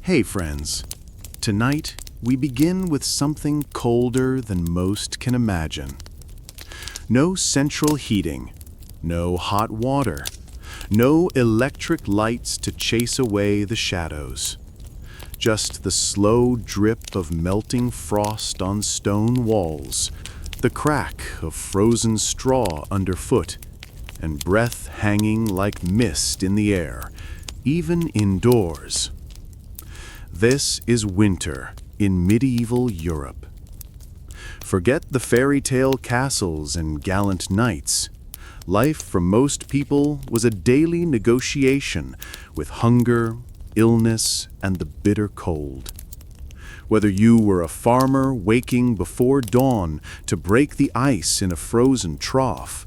Hey friends, tonight we begin with something colder than most can imagine. No central heating, no hot water, no electric lights to chase away the shadows. Just the slow drip of melting frost on stone walls, the crack of frozen straw underfoot, and breath hanging like mist in the air, even indoors. This is winter in medieval Europe. Forget the fairy tale castles and gallant knights. Life for most people was a daily negotiation with hunger, illness, and the bitter cold. Whether you were a farmer waking before dawn to break the ice in a frozen trough,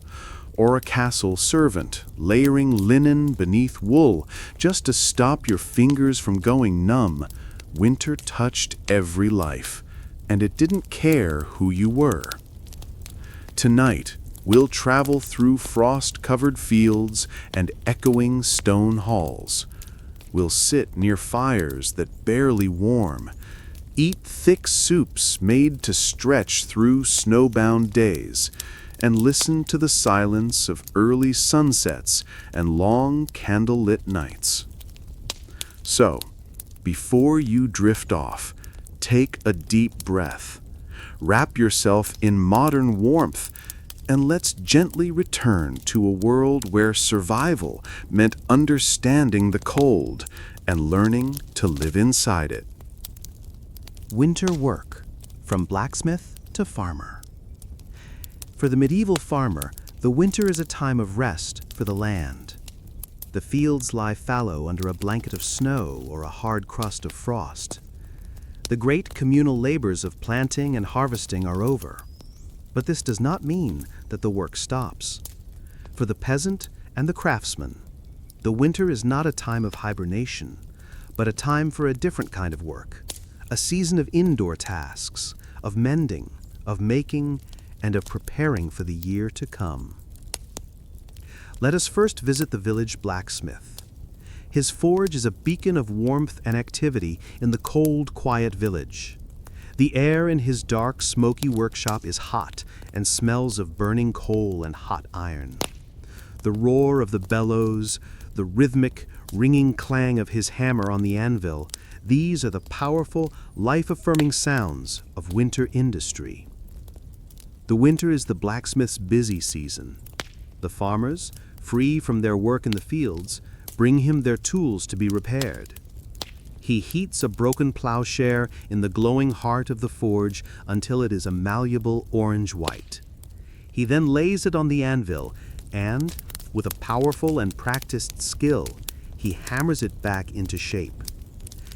or a castle servant layering linen beneath wool just to stop your fingers from going numb, winter touched every life, and it didn't care who you were. Tonight, we'll travel through frost-covered fields and echoing stone halls. We'll sit near fires that barely warm, eat thick soups made to stretch through snowbound days, and listen to the silence of early sunsets and long candle-lit nights. So, before you drift off, take a deep breath, wrap yourself in modern warmth, and let's gently return to a world where survival meant understanding the cold and learning to live inside it. Winter work, from blacksmith to farmer. For the medieval farmer, the winter is a time of rest for the land. The fields lie fallow under a blanket of snow or a hard crust of frost. The great communal labors of planting and harvesting are over. But this does not mean that the work stops. For the peasant and the craftsman, the winter is not a time of hibernation, but a time for a different kind of work, a season of indoor tasks, of mending, of making, and of preparing for the year to come. Let us first visit the village blacksmith. His forge is a beacon of warmth and activity in the cold, quiet village. The air in his dark, smoky workshop is hot and smells of burning coal and hot iron. The roar of the bellows, the rhythmic, ringing clang of his hammer on the anvil, these are the powerful, life-affirming sounds of winter industry. The winter is the blacksmith's busy season. The farmers, free from their work in the fields, bring him their tools to be repaired. He heats a broken plowshare in the glowing heart of the forge until it is a malleable orange-white. He then lays it on the anvil and, with a powerful and practiced skill, he hammers it back into shape.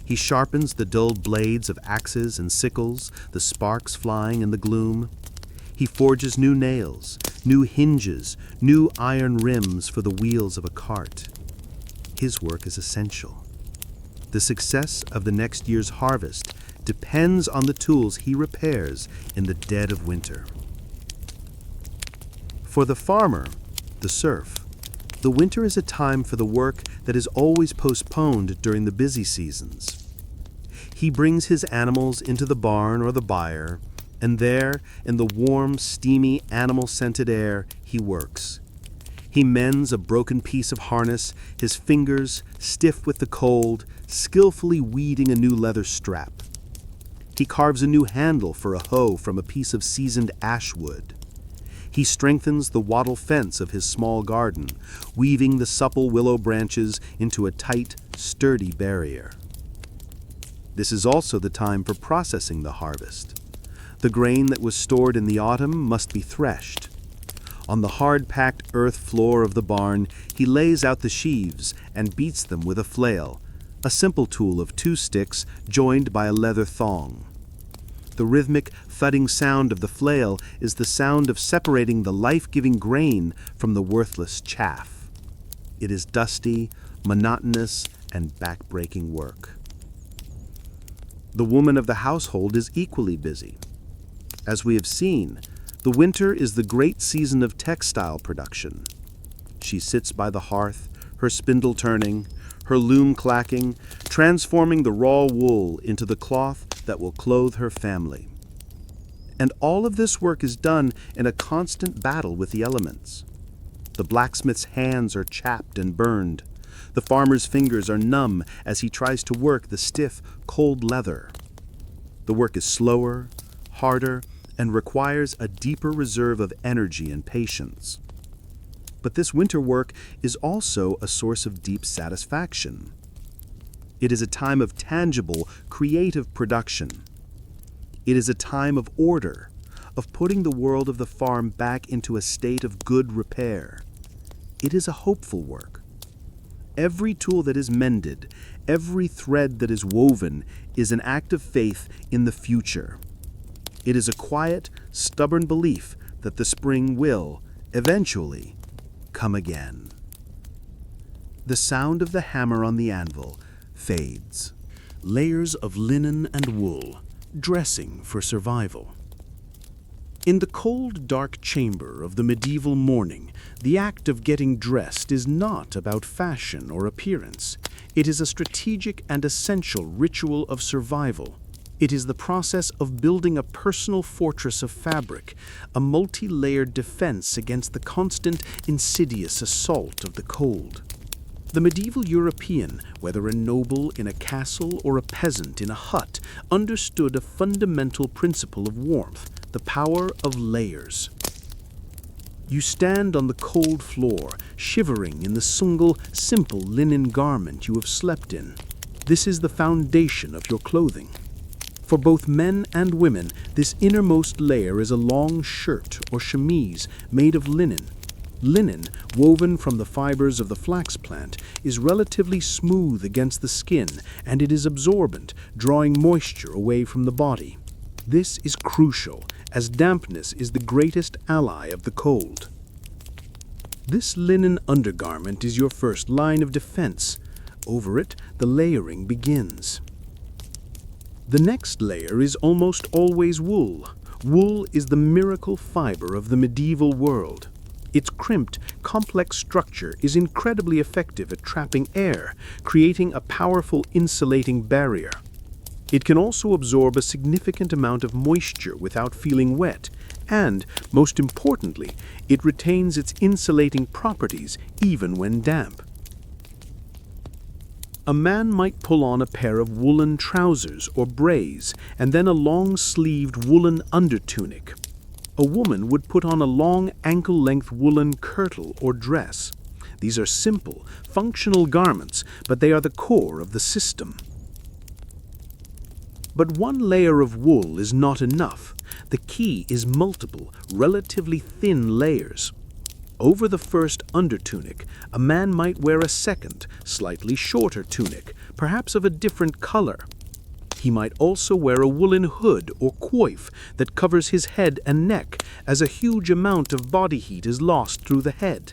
He sharpens the dull blades of axes and sickles, the sparks flying in the gloom. He forges new nails, new hinges, new iron rims for the wheels of a cart. His work is essential. The success of the next year's harvest depends on the tools he repairs in the dead of winter. For the farmer, the serf, the winter is a time for the work that is always postponed during the busy seasons. He brings his animals into the barn or the byre, and there, in the warm, steamy, animal-scented air, he works. He mends a broken piece of harness, his fingers, stiff with the cold, skillfully weeding a new leather strap. He carves a new handle for a hoe from a piece of seasoned ash wood. He strengthens the wattle fence of his small garden, weaving the supple willow branches into a tight, sturdy barrier. This is also the time for processing the harvest. The grain that was stored in the autumn must be threshed. On the hard-packed earth floor of the barn, he lays out the sheaves and beats them with a flail, a simple tool of 2 sticks joined by a leather thong. The rhythmic, thudding sound of the flail is the sound of separating the life-giving grain from the worthless chaff. It is dusty, monotonous, and back-breaking work. The woman of the household is equally busy. As we have seen, the winter is the great season of textile production. She sits by the hearth, her spindle turning, her loom clacking, transforming the raw wool into the cloth that will clothe her family. And all of this work is done in a constant battle with the elements. The blacksmith's hands are chapped and burned. The farmer's fingers are numb as he tries to work the stiff, cold leather. The work is slower, harder, and requires a deeper reserve of energy and patience. But this winter work is also a source of deep satisfaction. It is a time of tangible, creative production. It is a time of order, of putting the world of the farm back into a state of good repair. It is a hopeful work. Every tool that is mended, every thread that is woven, is an act of faith in the future. It is a quiet, stubborn belief that the spring will, eventually, come again. The sound of the hammer on the anvil fades. Layers of linen and wool, dressing for survival. In the cold, dark chamber of the medieval morning, the act of getting dressed is not about fashion or appearance. It is a strategic and essential ritual of survival. It is the process of building a personal fortress of fabric, a multi-layered defense against the constant, insidious assault of the cold. The medieval European, whether a noble in a castle or a peasant in a hut, understood a fundamental principle of warmth, the power of layers. You stand on the cold floor, shivering in the single, simple linen garment you have slept in. This is the foundation of your clothing. For both men and women, this innermost layer is a long shirt or chemise made of linen. Linen, woven from the fibers of the flax plant, is relatively smooth against the skin, and it is absorbent, drawing moisture away from the body. This is crucial, as dampness is the greatest ally of the cold. This linen undergarment is your first line of defense. Over it, the layering begins. The next layer is almost always wool. Wool is the miracle fiber of the medieval world. Its crimped, complex structure is incredibly effective at trapping air, creating a powerful insulating barrier. It can also absorb a significant amount of moisture without feeling wet, and, most importantly, it retains its insulating properties even when damp. A man might pull on a pair of woolen trousers or brays, and then a long-sleeved woolen undertunic. A woman would put on a long ankle-length woolen kirtle or dress. These are simple, functional garments, but they are the core of the system. But one layer of wool is not enough. The key is multiple, relatively thin layers. Over the first undertunic, a man might wear a second, slightly shorter tunic, perhaps of a different color. He might also wear a woolen hood or coif that covers his head and neck, as a huge amount of body heat is lost through the head.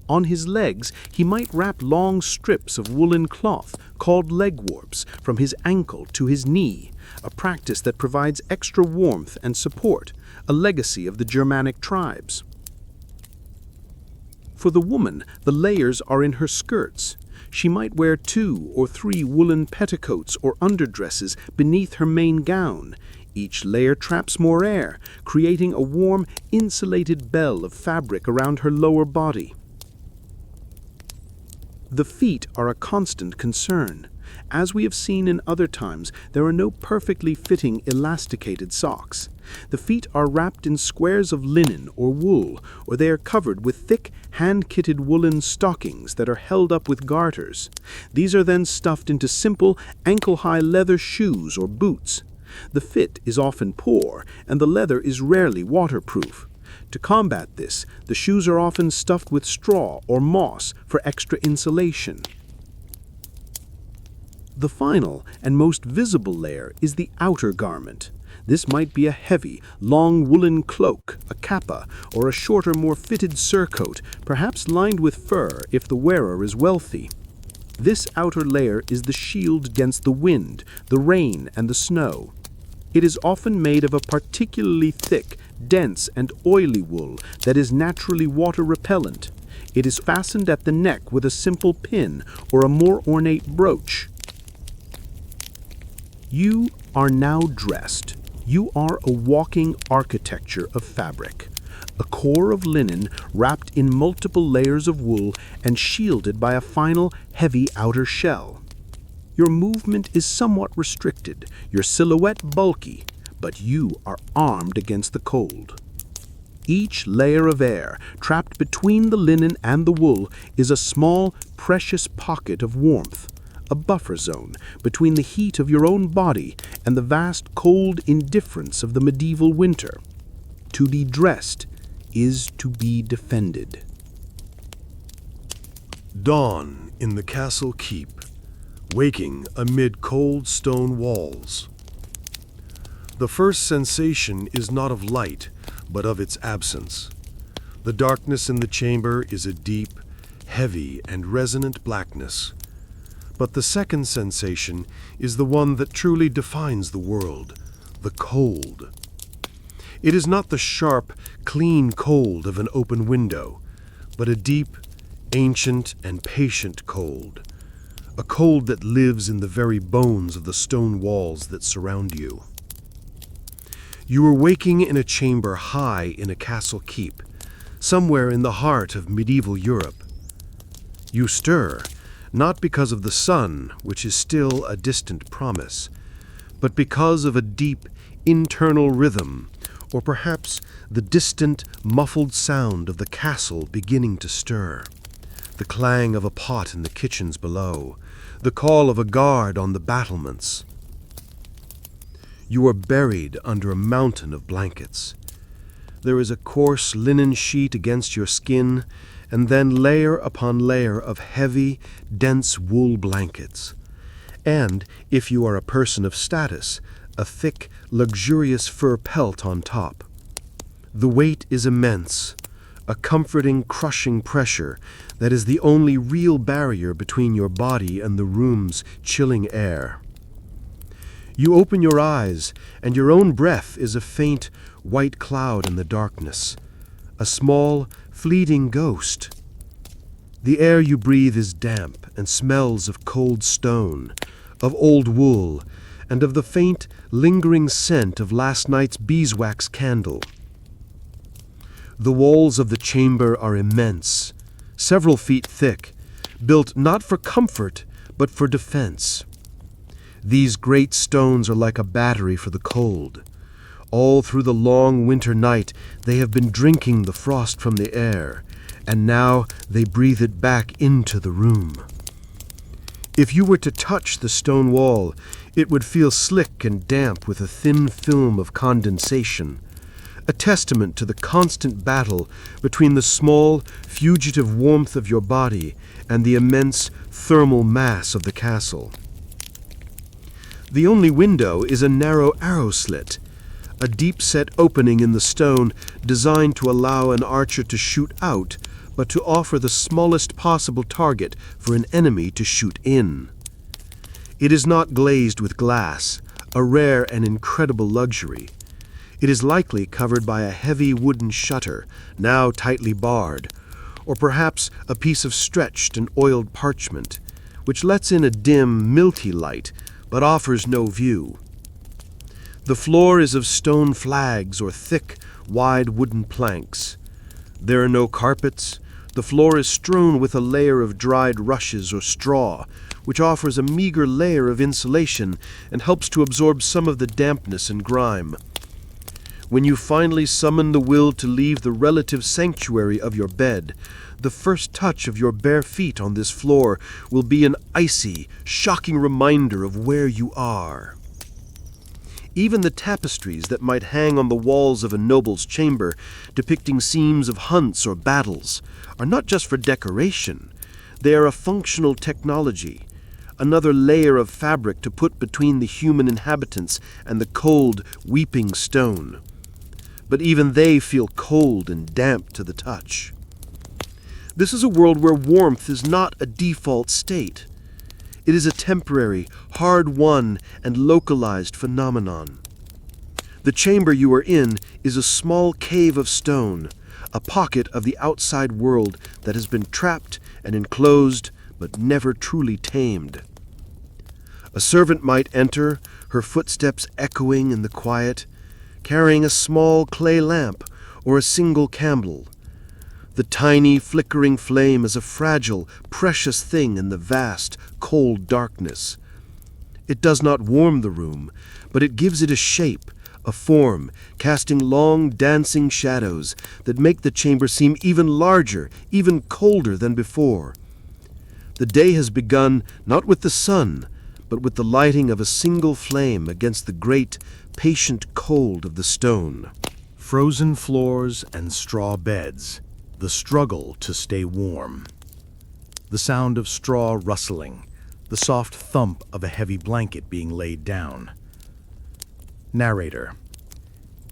On his legs, he might wrap long strips of woolen cloth, called leg warps, from his ankle to his knee, a practice that provides extra warmth and support, a legacy of the Germanic tribes. For the woman, the layers are in her skirts. She might wear 2 or 3 woolen petticoats or underdresses beneath her main gown. Each layer traps more air, creating a warm, insulated bell of fabric around her lower body. The feet are a constant concern. As we have seen in other times, there are no perfectly fitting elasticated socks. The feet are wrapped in squares of linen or wool, or they are covered with thick, hand-kitted woolen stockings that are held up with garters. These are then stuffed into simple, ankle-high leather shoes or boots. The fit is often poor, and the leather is rarely waterproof. To combat this, the shoes are often stuffed with straw or moss for extra insulation. The final and most visible layer is the outer garment. This might be a heavy, long woolen cloak, a kappa, or a shorter, more fitted surcoat, perhaps lined with fur if the wearer is wealthy. This outer layer is the shield against the wind, the rain, and the snow. It is often made of a particularly thick, dense, and oily wool that is naturally water repellent. It is fastened at the neck with a simple pin or a more ornate brooch. You are now dressed. You are a walking architecture of fabric, a core of linen wrapped in multiple layers of wool and shielded by a final, heavy outer shell. Your movement is somewhat restricted, your silhouette bulky, but you are armed against the cold. Each layer of air trapped between the linen and the wool is a small, precious pocket of warmth, a buffer zone between the heat of your own body and the vast cold indifference of the medieval winter. To be dressed is to be defended. Dawn in the castle keep, waking amid cold stone walls. The first sensation is not of light, but of its absence. The darkness in the chamber is a deep, heavy, and resonant blackness. But the second sensation is the one that truly defines the world, the cold. It is not the sharp, clean cold of an open window, but a deep, ancient, and patient cold. A cold that lives in the very bones of the stone walls that surround you. You are waking in a chamber high in a castle keep, somewhere in the heart of medieval Europe. You stir, not because of the sun, which is still a distant promise, but because of a deep, internal rhythm, or perhaps the distant, muffled sound of the castle beginning to stir, the clang of a pot in the kitchens below, the call of a guard on the battlements. You are buried under a mountain of blankets. There is a coarse linen sheet against your skin, and then layer upon layer of heavy, dense wool blankets. And, if you are a person of status, a thick, luxurious fur pelt on top. The weight is immense, a comforting, crushing pressure that is the only real barrier between your body and the room's chilling air. You open your eyes, and your own breath is a faint, white cloud in the darkness, a small, fleeting ghost. The air you breathe is damp and smells of cold stone, of old wool, and of the faint, lingering scent of last night's beeswax candle. The walls of the chamber are immense, several feet thick, built not for comfort, but for defense. These great stones are like a battery for the cold. All through the long winter night they have been drinking the frost from the air, and now they breathe it back into the room. If you were to touch the stone wall, it would feel slick and damp with a thin film of condensation, a testament to the constant battle between the small, fugitive warmth of your body and the immense thermal mass of the castle. The only window is a narrow arrow slit, a deep-set opening in the stone designed to allow an archer to shoot out, but to offer the smallest possible target for an enemy to shoot in. It is not glazed with glass, a rare and incredible luxury. It is likely covered by a heavy wooden shutter, now tightly barred, or perhaps a piece of stretched and oiled parchment, which lets in a dim, milty light, but offers no view. The floor is of stone flags or thick, wide wooden planks. There are no carpets. The floor is strewn with a layer of dried rushes or straw, which offers a meager layer of insulation and helps to absorb some of the dampness and grime. When you finally summon the will to leave the relative sanctuary of your bed, the first touch of your bare feet on this floor will be an icy, shocking reminder of where you are. Even the tapestries that might hang on the walls of a noble's chamber, depicting scenes of hunts or battles, are not just for decoration. They are a functional technology, another layer of fabric to put between the human inhabitants and the cold, weeping stone. But even they feel cold and damp to the touch. This is a world where warmth is not a default state. It is a temporary, hard-won, and localized phenomenon. The chamber you are in is a small cave of stone, a pocket of the outside world that has been trapped and enclosed but never truly tamed. A servant might enter, her footsteps echoing in the quiet, carrying a small clay lamp or a single candle. The tiny, flickering flame is a fragile, precious thing in the vast, cold darkness. It does not warm the room, but it gives it a shape, a form, casting long, dancing shadows that make the chamber seem even larger, even colder than before. The day has begun not with the sun, but with the lighting of a single flame against the great, patient cold of the stone. Frozen floors and straw beds, the struggle to stay warm. The sound of straw rustling, the soft thump of a heavy blanket being laid down. Narrator.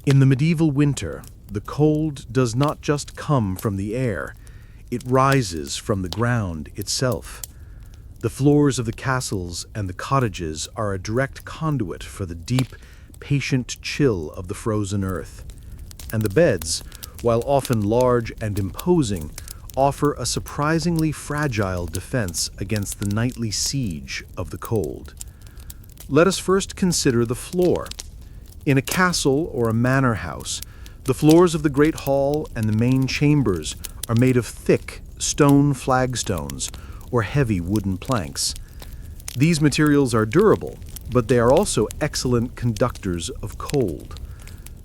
In the medieval winter, the cold does not just come from the air, it rises from the ground itself. The floors of the castles and the cottages are a direct conduit for the deep, patient chill of the frozen earth. And the beds, while often large and imposing, offer a surprisingly fragile defense against the nightly siege of the cold. Let us first consider the floor. In a castle or a manor house, the floors of the great hall and the main chambers are made of thick stone flagstones or heavy wooden planks. These materials are durable, but they are also excellent conductors of cold.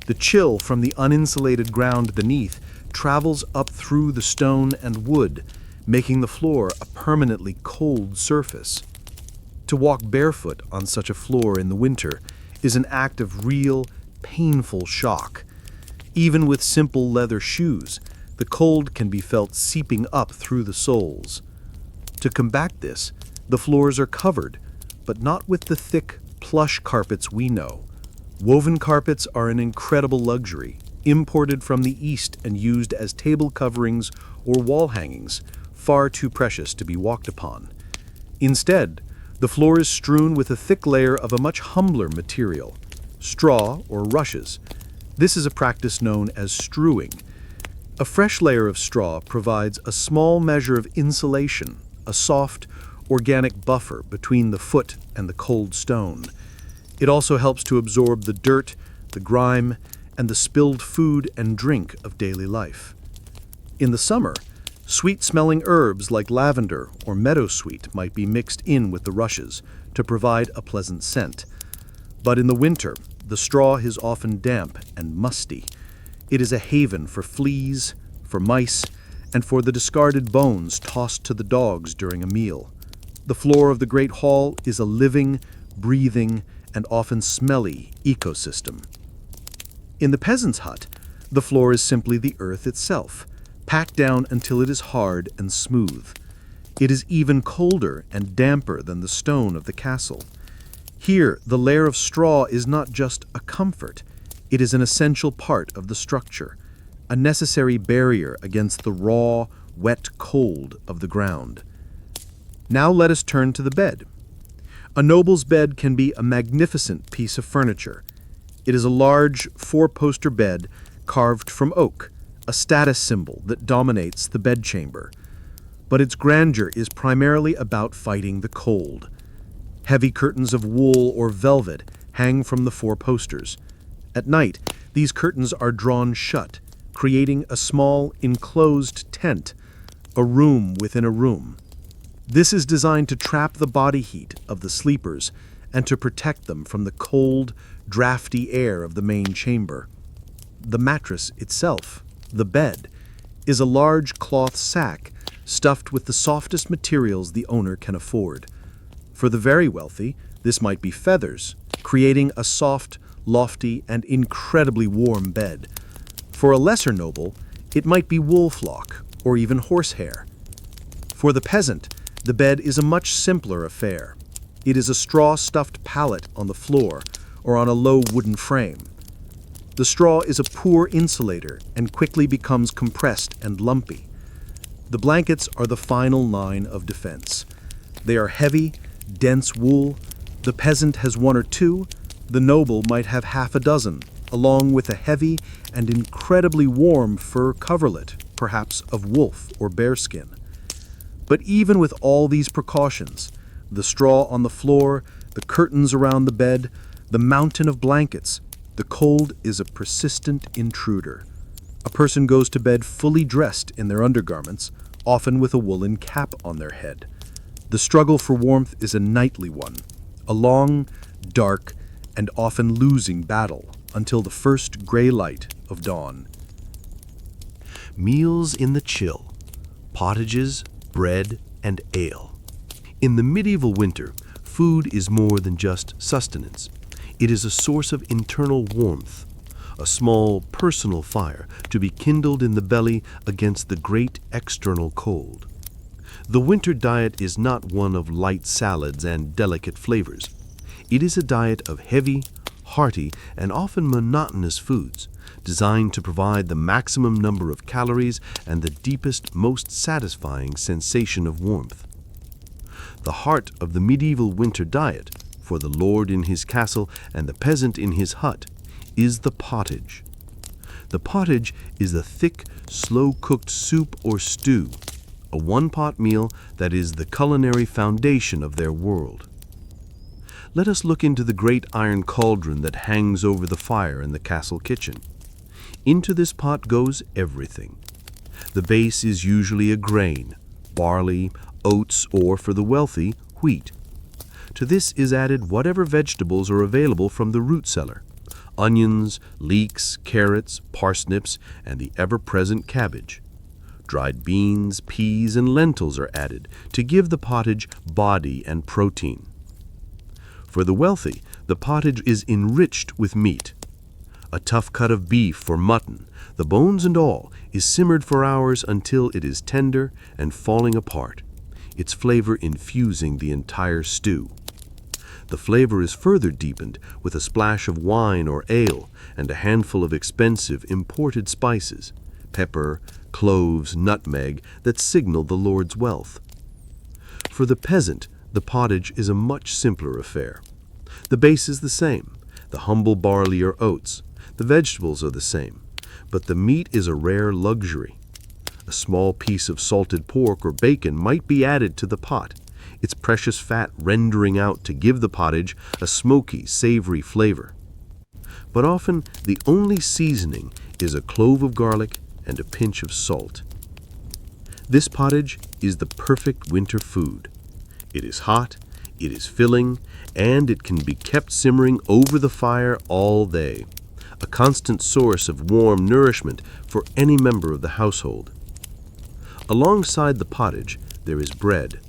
The chill from the uninsulated ground beneath travels up through the stone and wood, making the floor a permanently cold surface. To walk barefoot on such a floor in the winter is an act of real, painful shock. Even with simple leather shoes, the cold can be felt seeping up through the soles. To combat this, the floors are covered, but not with the thick, plush carpets we know. Woven carpets are an incredible luxury, imported from the East and used as table coverings or wall hangings, far too precious to be walked upon. Instead, the floor is strewn with a thick layer of a much humbler material, straw or rushes. This is a practice known as strewing. A fresh layer of straw provides a small measure of insulation, a soft, organic buffer between the foot and the cold stone. It also helps to absorb the dirt, the grime, and the spilled food and drink of daily life. In the summer, sweet-smelling herbs like lavender or meadowsweet might be mixed in with the rushes to provide a pleasant scent. But in the winter, the straw is often damp and musty. It is a haven for fleas, for mice, and for the discarded bones tossed to the dogs during a meal. The floor of the great hall is a living, breathing, and often smelly ecosystem. In the peasant's hut, the floor is simply the earth itself, packed down until it is hard and smooth. It is even colder and damper than the stone of the castle. Here, the layer of straw is not just a comfort, it is an essential part of the structure, a necessary barrier against the raw, wet cold of the ground. Now let us turn to the bed. A noble's bed can be a magnificent piece of furniture. It is a large, four-poster bed carved from oak, a status symbol that dominates the bedchamber. But its grandeur is primarily about fighting the cold. Heavy curtains of wool or velvet hang from the four posters. At night, these curtains are drawn shut, creating a small, enclosed tent, a room within a room. This is designed to trap the body heat of the sleepers and to protect them from the cold, drafty air of the main chamber. The mattress itself, the bed, is a large cloth sack stuffed with the softest materials the owner can afford. For the very wealthy, this might be feathers, creating a soft, lofty, and incredibly warm bed. For a lesser noble, it might be wool flock or even horsehair. For the peasant, the bed is a much simpler affair. It is a straw-stuffed pallet on the floor or on a low wooden frame. The straw is a poor insulator and quickly becomes compressed and lumpy. The blankets are the final line of defense. They are heavy, dense wool. The peasant has one or two. The noble might have half a dozen, along with a heavy and incredibly warm fur coverlet, perhaps of wolf or bearskin. But even with all these precautions, the straw on the floor, the curtains around the bed, the mountain of blankets, the cold is a persistent intruder. A person goes to bed fully dressed in their undergarments, often with a woolen cap on their head. The struggle for warmth is a nightly one, a long, dark, and often losing battle until the first gray light of dawn. Meals in the chill, pottages, bread, and ale. In the medieval winter, food is more than just sustenance. It is a source of internal warmth, a small personal fire to be kindled in the belly against the great external cold. The winter diet is not one of light salads and delicate flavors. It is a diet of heavy, hearty, and often monotonous foods, designed to provide the maximum number of calories and the deepest, most satisfying sensation of warmth. The heart of the medieval winter diet, for the lord in his castle and the peasant in his hut, is the pottage. The pottage is the thick, slow-cooked soup or stew, a one-pot meal that is the culinary foundation of their world. Let us look into the great iron cauldron that hangs over the fire in the castle kitchen. Into this pot goes everything. The base is usually a grain, barley, oats, or, for the wealthy, wheat. To this is added whatever vegetables are available from the root cellar: onions, leeks, carrots, parsnips, and the ever-present cabbage. Dried beans, peas, and lentils are added to give the pottage body and protein. For the wealthy, the pottage is enriched with meat. A tough cut of beef or mutton, the bones and all, is simmered for hours until it is tender and falling apart, its flavor infusing the entire stew. The flavor is further deepened with a splash of wine or ale and a handful of expensive imported spices, pepper, cloves, nutmeg, that signal the lord's wealth. For the peasant, the pottage is a much simpler affair. The base is the same, the humble barley or oats. The vegetables are the same, but the meat is a rare luxury. A small piece of salted pork or bacon might be added to the pot, its precious fat rendering out to give the pottage a smoky, savory flavor. But often the only seasoning is a clove of garlic and a pinch of salt. This pottage is the perfect winter food. It is hot, it is filling, and it can be kept simmering over the fire all day, a constant source of warm nourishment for any member of the household. Alongside the pottage, there is bread.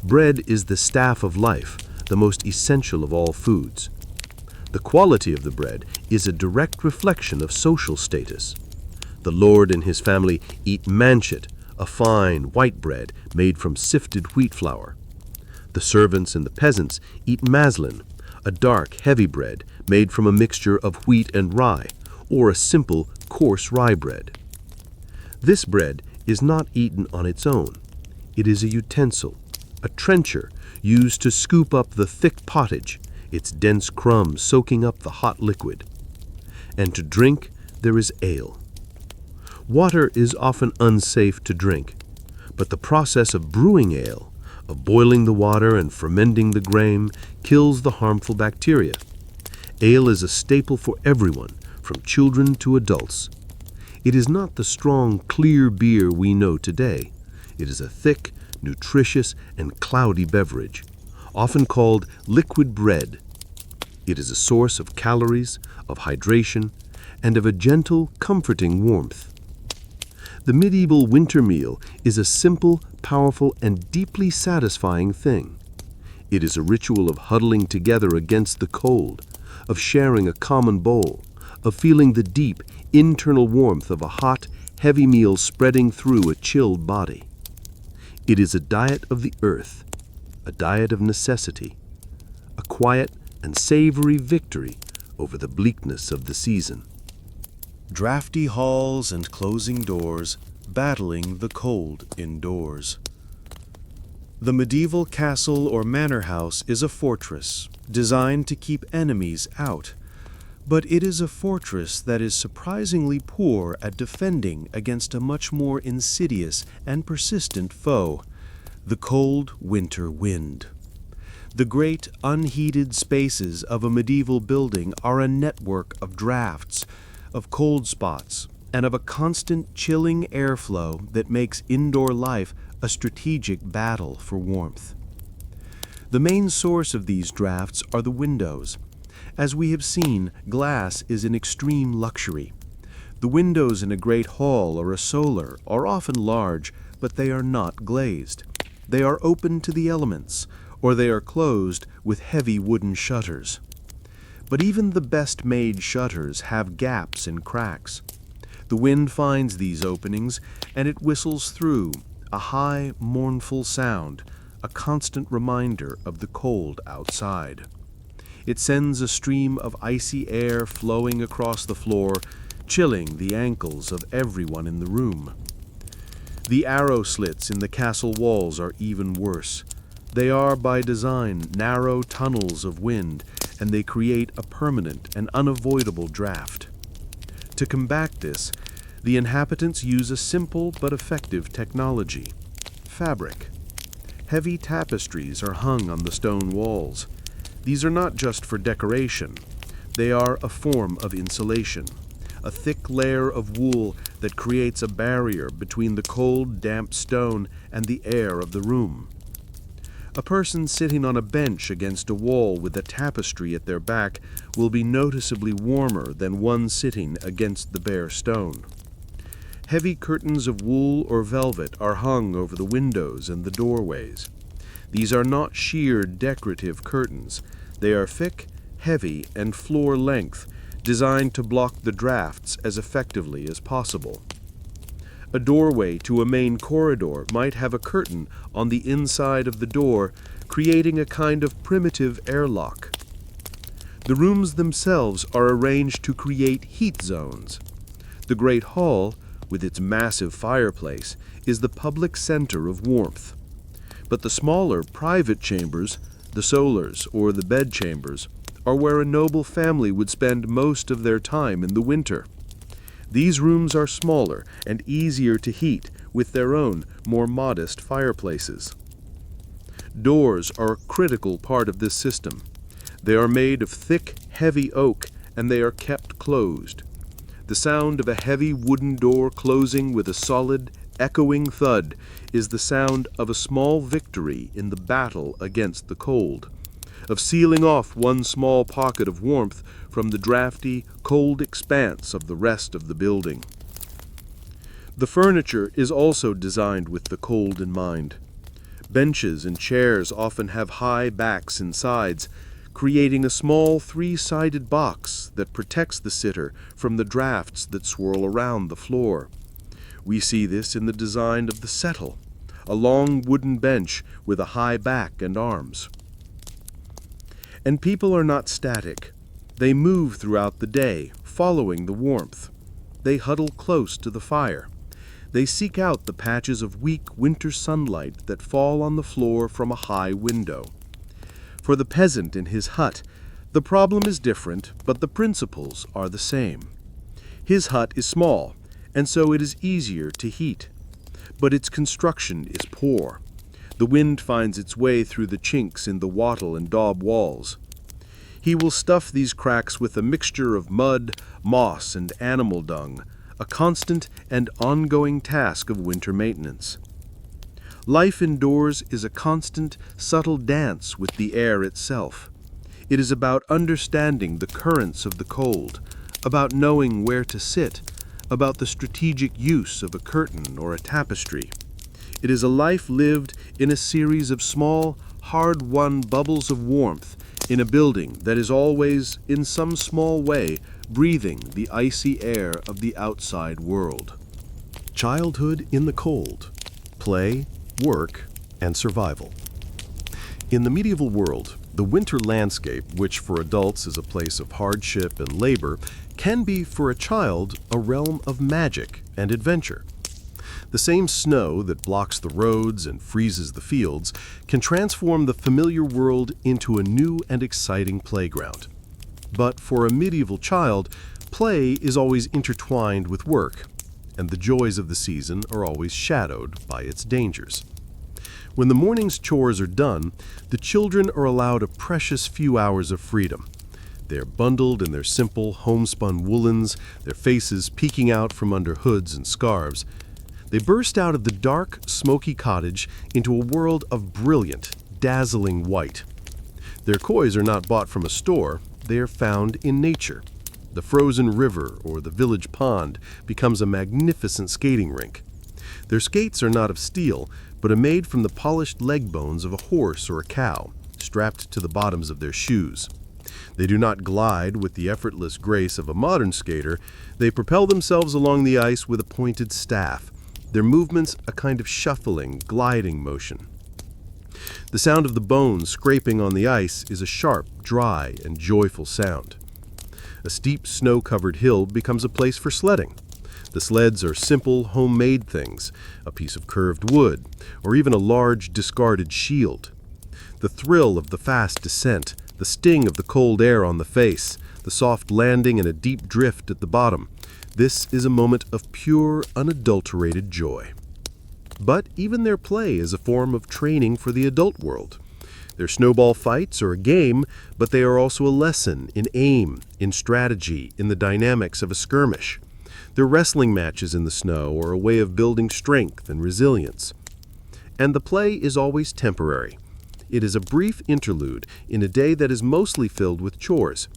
Bread is the staff of life, the most essential of all foods. The quality of the bread is a direct reflection of social status. The lord and his family eat manchet, a fine white bread made from sifted wheat flour. The servants and the peasants eat maslin, a dark, heavy bread made from a mixture of wheat and rye, or a simple, coarse rye bread. This bread is not eaten on its own. It is a utensil, a trencher used to scoop up the thick pottage, its dense crumbs soaking up the hot liquid. And to drink, there is ale. Water is often unsafe to drink, but the process of brewing ale, of boiling the water and fermenting the grain, kills the harmful bacteria. Ale is a staple for everyone, from children to adults. It is not the strong, clear beer we know today. It is a thick, nutritious, and cloudy beverage, often called liquid bread. It is a source of calories, of hydration, and of a gentle, comforting warmth. The medieval winter meal is a simple, powerful, and deeply satisfying thing. It is a ritual of huddling together against the cold, of sharing a common bowl, of feeling the deep, internal warmth of a hot, heavy meal spreading through a chilled body. It is a diet of the earth, a diet of necessity, a quiet and savory victory over the bleakness of the season. Drafty halls and closing doors, battling the cold indoors. The medieval castle or manor house is a fortress designed to keep enemies out, But it is a fortress that is surprisingly poor at defending against a much more insidious and persistent foe, the cold winter wind. The great unheated spaces of a medieval building are a network of drafts, of cold spots, and of a constant chilling airflow that makes indoor life a strategic battle for warmth. The main source of these drafts are the windows. As we have seen, glass is an extreme luxury. The windows in a great hall or a solar are often large, but they are not glazed. They are open to the elements, or they are closed with heavy wooden shutters. But even the best-made shutters have gaps and cracks. The wind finds these openings, and it whistles through, a high, mournful sound, a constant reminder of the cold outside. It sends a stream of icy air flowing across the floor, chilling the ankles of everyone in the room. The arrow slits in the castle walls are even worse. They are, by design, narrow tunnels of wind, and they create a permanent and unavoidable draft. To combat this, the inhabitants use a simple but effective technology: fabric. Heavy tapestries are hung on the stone walls. These are not just for decoration. They are a form of insulation, a thick layer of wool that creates a barrier between the cold, damp stone and the air of the room. A person sitting on a bench against a wall with a tapestry at their back will be noticeably warmer than one sitting against the bare stone. Heavy curtains of wool or velvet are hung over the windows and the doorways. These are not sheer decorative curtains. They are thick, heavy, and floor-length, designed to block the drafts as effectively as possible. A doorway to a main corridor might have a curtain on the inside of the door, creating a kind of primitive airlock. The rooms themselves are arranged to create heat zones. The Great Hall, with its massive fireplace, is the public center of warmth. But the smaller private chambers, the solars or the bedchambers, are where a noble family would spend most of their time in the winter. These rooms are smaller and easier to heat with their own, more modest fireplaces. Doors are a critical part of this system. They are made of thick, heavy oak, and they are kept closed. The sound of a heavy wooden door closing with a solid, echoing thud is the sound of a small victory in the battle against the cold, of sealing off one small pocket of warmth from the drafty, cold expanse of the rest of the building. The furniture is also designed with the cold in mind. Benches and chairs often have high backs and sides, creating a small three-sided box that protects the sitter from the drafts that swirl around the floor. We see this in the design of the settle, a long wooden bench with a high back and arms. And people are not static. They move throughout the day, following the warmth. They huddle close to the fire. They seek out the patches of weak winter sunlight that fall on the floor from a high window. For the peasant in his hut, the problem is different, but the principles are the same. His hut is small, and so it is easier to heat. But its construction is poor. The wind finds its way through the chinks in the wattle and daub walls. He will stuff these cracks with a mixture of mud, moss, and animal dung, a constant and ongoing task of winter maintenance. Life indoors is a constant, subtle dance with the air itself. It is about understanding the currents of the cold, about knowing where to sit, about the strategic use of a curtain or a tapestry. It is a life lived in a series of small, hard-won bubbles of warmth in a building that is always, in some small way, breathing the icy air of the outside world. Childhood in the cold. Play, work, and survival. In the medieval world, the winter landscape, which for adults is a place of hardship and labor, can be for a child a realm of magic and adventure. The same snow that blocks the roads and freezes the fields can transform the familiar world into a new and exciting playground. But for a medieval child, play is always intertwined with work, and the joys of the season are always shadowed by its dangers. When the morning's chores are done, the children are allowed a precious few hours of freedom. They're bundled in their simple, homespun woolens, their faces peeking out from under hoods and scarves. They burst out of the dark, smoky cottage into a world of brilliant, dazzling white. Their coys are not bought from a store, they are found in nature. The frozen river or the village pond becomes a magnificent skating rink. Their skates are not of steel, but are made from the polished leg bones of a horse or a cow, strapped to the bottoms of their shoes. They do not glide with the effortless grace of a modern skater. They propel themselves along the ice with a pointed staff, their movements a kind of shuffling, gliding motion. The sound of the bones scraping on the ice is a sharp, dry, and joyful sound. A steep, snow-covered hill becomes a place for sledding. The sleds are simple, homemade things, a piece of curved wood, or even a large, discarded shield. The thrill of the fast descent, the sting of the cold air on the face, the soft landing and a deep drift at the bottom, this is a moment of pure, unadulterated joy. But even their play is a form of training for the adult world. Their snowball fights are a game, but they are also a lesson in aim, in strategy, in the dynamics of a skirmish. Their wrestling matches in the snow are a way of building strength and resilience. And the play is always temporary. It is a brief interlude in a day that is mostly filled with chores.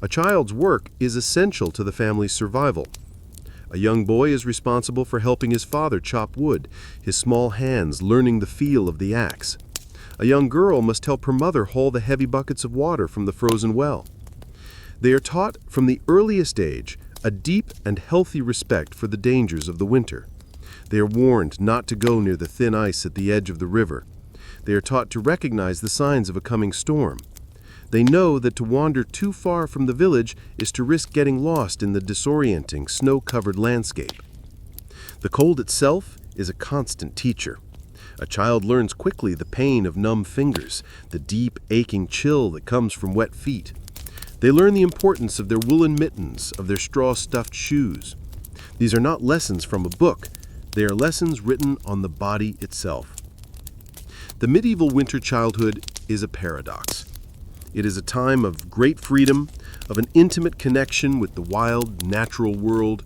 A child's work is essential to the family's survival. A young boy is responsible for helping his father chop wood, his small hands learning the feel of the axe. A young girl must help her mother haul the heavy buckets of water from the frozen well. They are taught from the earliest age a deep and healthy respect for the dangers of the winter. They are warned not to go near the thin ice at the edge of the river. They are taught to recognize the signs of a coming storm. They know that to wander too far from the village is to risk getting lost in the disorienting, snow-covered landscape. The cold itself is a constant teacher. A child learns quickly the pain of numb fingers, the deep, aching chill that comes from wet feet. They learn the importance of their woolen mittens, of their straw-stuffed shoes. These are not lessons from a book. They are lessons written on the body itself. The medieval winter childhood is a paradox. It is a time of great freedom, of an intimate connection with the wild, natural world,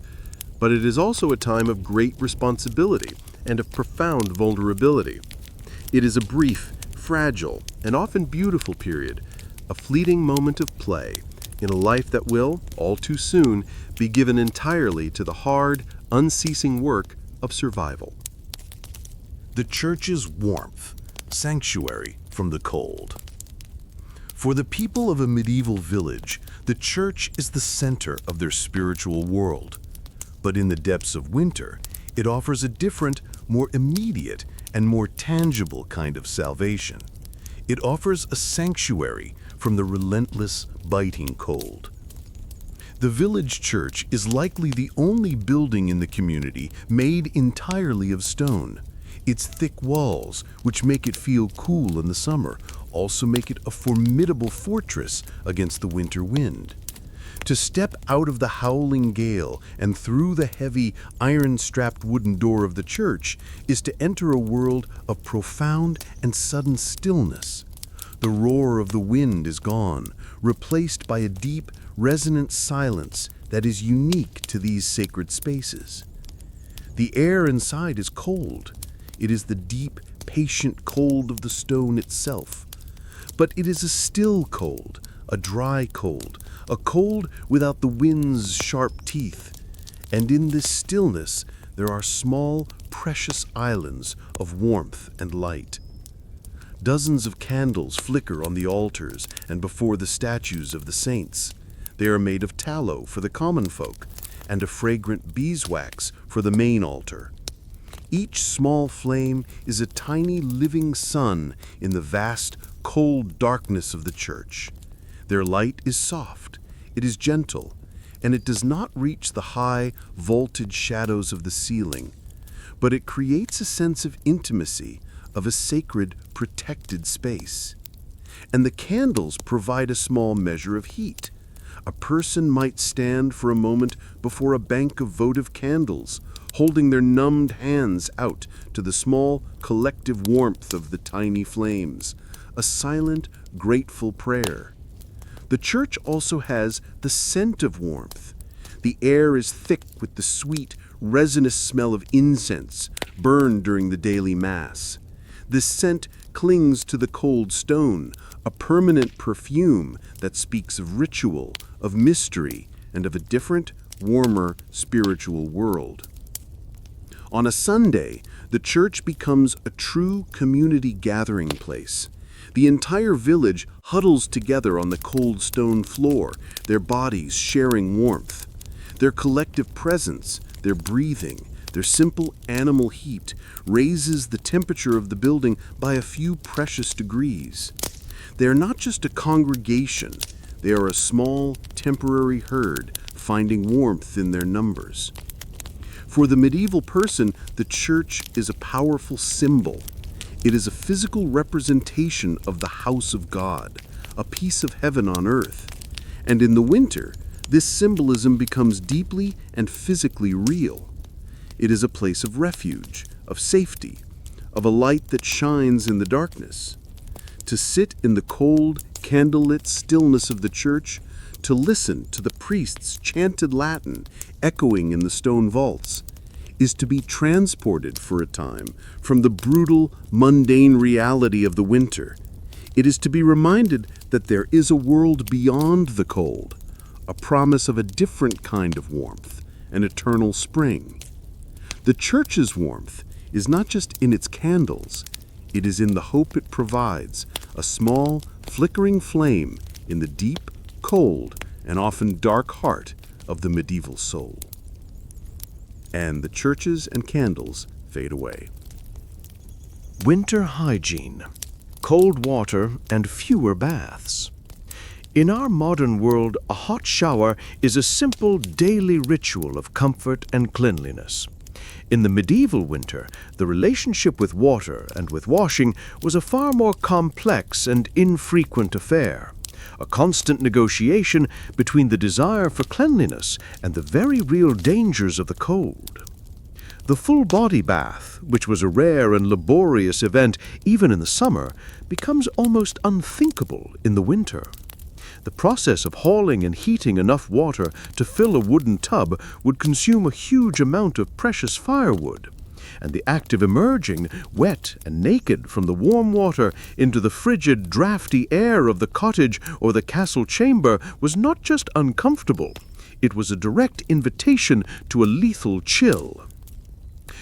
but it is also a time of great responsibility and of profound vulnerability. It is a brief, fragile, and often beautiful period, a fleeting moment of play in a life that will, all too soon, be given entirely to the hard, unceasing work of survival. The church's warmth, sanctuary from the cold. For the people of a medieval village, the church is the center of their spiritual world. But in the depths of winter, it offers a different, more immediate, and more tangible kind of salvation. It offers a sanctuary from the relentless, biting cold. The village church is likely the only building in the community made entirely of stone. Its thick walls, which make it feel cool in the summer, also make it a formidable fortress against the winter wind. To step out of the howling gale and through the heavy, iron-strapped wooden door of the church is to enter a world of profound and sudden stillness. The roar of the wind is gone, replaced by a deep, resonant silence that is unique to these sacred spaces. The air inside is cold. It is the deep, patient cold of the stone itself. But it is a still cold, a dry cold, a cold without the wind's sharp teeth. And in this stillness, there are small, precious islands of warmth and light. Dozens of candles flicker on the altars and before the statues of the saints. They are made of tallow for the common folk and of fragrant beeswax for the main altar. Each small flame is a tiny living sun in the vast, cold darkness of the church. Their light is soft, it is gentle, and it does not reach the high, vaulted shadows of the ceiling, but it creates a sense of intimacy, of a sacred, protected space. And the candles provide a small measure of heat, A person might stand for a moment before a bank of votive candles, holding their numbed hands out to the small collective warmth of the tiny flames, a silent, grateful prayer. The church also has the scent of warmth. The air is thick with the sweet, resinous smell of incense burned during the daily Mass. This scent clings to the cold stone, a permanent perfume that speaks of ritual, of mystery, and of a different, warmer spiritual world. On a Sunday, the church becomes a true community gathering place. The entire village huddles together on the cold stone floor, their bodies sharing warmth. Their collective presence, their breathing, their simple animal heat raises the temperature of the building by a few precious degrees. They are not just a congregation, they are a small, temporary herd finding warmth in their numbers. For the medieval person, the church is a powerful symbol. It is a physical representation of the house of God, a piece of heaven on earth. And in the winter, this symbolism becomes deeply and physically real. It is a place of refuge, of safety, of a light that shines in the darkness. To sit in the cold, candlelit stillness of the church, to listen to the priest's chanted Latin echoing in the stone vaults, is to be transported for a time from the brutal, mundane reality of the winter. It is to be reminded that there is a world beyond the cold, a promise of a different kind of warmth, an eternal spring. The church's warmth is not just in its candles, it is in the hope it provides, a small, flickering flame in the deep, cold, and often dark heart of the medieval soul. And the churches and candles fade away. Winter hygiene, cold water, and fewer baths. In our modern world, a hot shower is a simple daily ritual of comfort and cleanliness. In the medieval winter, the relationship with water and with washing was a far more complex and infrequent affair, a constant negotiation between the desire for cleanliness and the very real dangers of the cold. The full body bath, which was a rare and laborious event even in the summer, becomes almost unthinkable in the winter. The process of hauling and heating enough water to fill a wooden tub would consume a huge amount of precious firewood, and the act of emerging, wet and naked, from the warm water into the frigid, drafty air of the cottage or the castle chamber was not just uncomfortable, it was a direct invitation to a lethal chill.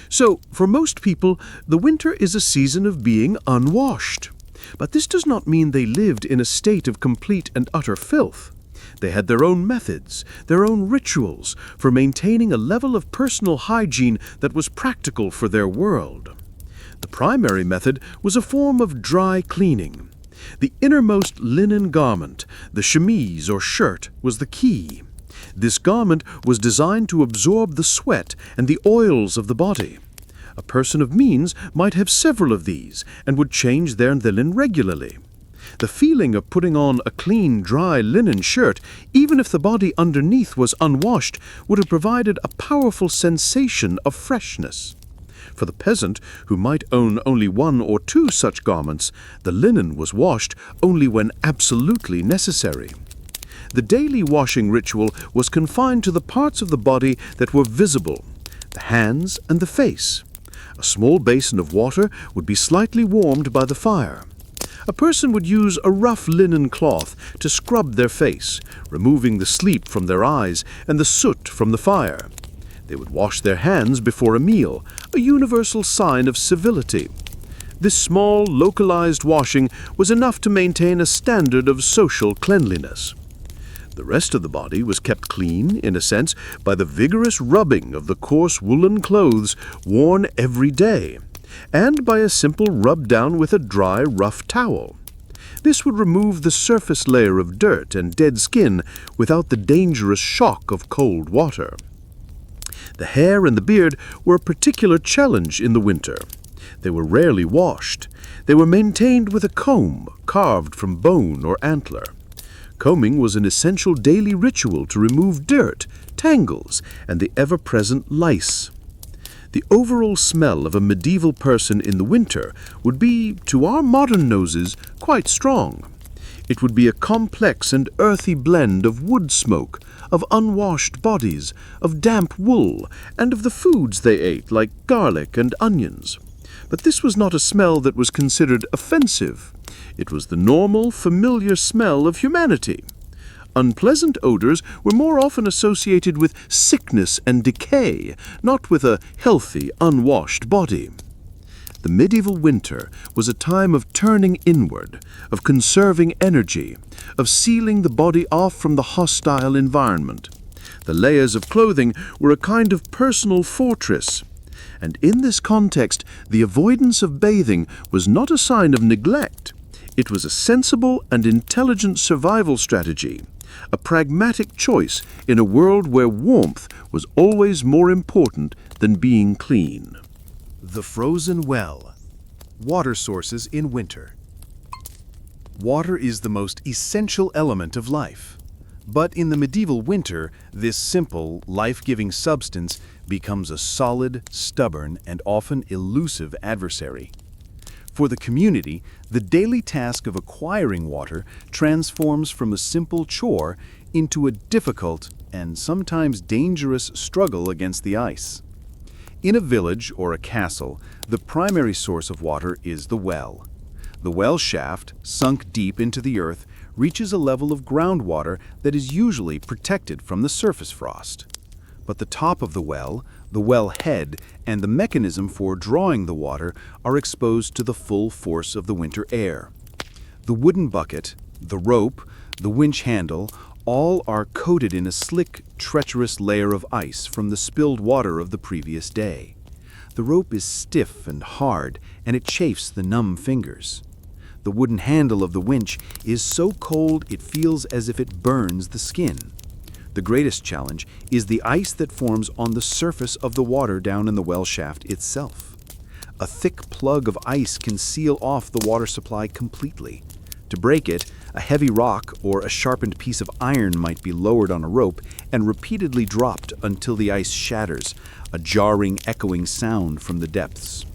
So, for most people, the winter is a season of being unwashed. But this does not mean they lived in a state of complete and utter filth. They had their own methods, their own rituals for maintaining a level of personal hygiene that was practical for their world. The primary method was a form of dry cleaning. The innermost linen garment, the chemise or shirt, was the key. This garment was designed to absorb the sweat and the oils of the body. A person of means might have several of these and would change their linen regularly. The feeling of putting on a clean, dry linen shirt, even if the body underneath was unwashed, would have provided a powerful sensation of freshness. For the peasant, who might own only one or two such garments, the linen was washed only when absolutely necessary. The daily washing ritual was confined to the parts of the body that were visible, the hands and the face. A small basin of water would be slightly warmed by the fire. A person would use a rough linen cloth to scrub their face, removing the sleep from their eyes and the soot from the fire. They would wash their hands before a meal, a universal sign of civility. This small, localized washing was enough to maintain a standard of social cleanliness. The rest of the body was kept clean, in a sense, by the vigorous rubbing of the coarse woolen clothes worn every day, and by a simple rub down with a dry, rough towel. This would remove the surface layer of dirt and dead skin without the dangerous shock of cold water. The hair and the beard were a particular challenge in the winter. They were rarely washed. They were maintained with a comb carved from bone or antler. Combing was an essential daily ritual to remove dirt, tangles, and the ever-present lice. The overall smell of a medieval person in the winter would be, to our modern noses, quite strong. It would be a complex and earthy blend of wood smoke, of unwashed bodies, of damp wool, and of the foods they ate, like garlic and onions. But this was not a smell that was considered offensive. It was the normal, familiar smell of humanity. Unpleasant odors were more often associated with sickness and decay, not with a healthy, unwashed body. The medieval winter was a time of turning inward, of conserving energy, of sealing the body off from the hostile environment. The layers of clothing were a kind of personal fortress. And in this context, the avoidance of bathing was not a sign of neglect. It was a sensible and intelligent survival strategy, a pragmatic choice in a world where warmth was always more important than being clean. The frozen well. Water sources in winter. Water is the most essential element of life. But in the medieval winter, this simple, life-giving substance becomes a solid, stubborn, and often elusive adversary. For the community, the daily task of acquiring water transforms from a simple chore into a difficult and sometimes dangerous struggle against the ice. In a village or a castle, the primary source of water is the well. The well shaft, sunk deep into the earth, reaches a level of groundwater that is usually protected from the surface frost. But the top of the well head, and the mechanism for drawing the water are exposed to the full force of the winter air. The wooden bucket, the rope, the winch handle, all are coated in a slick, treacherous layer of ice from the spilled water of the previous day. The rope is stiff and hard, and it chafes the numb fingers. The wooden handle of the winch is so cold it feels as if it burns the skin. The greatest challenge is the ice that forms on the surface of the water down in the well shaft itself. A thick plug of ice can seal off the water supply completely. To break it, a heavy rock or a sharpened piece of iron might be lowered on a rope and repeatedly dropped until the ice shatters, a jarring, echoing sound from the depths.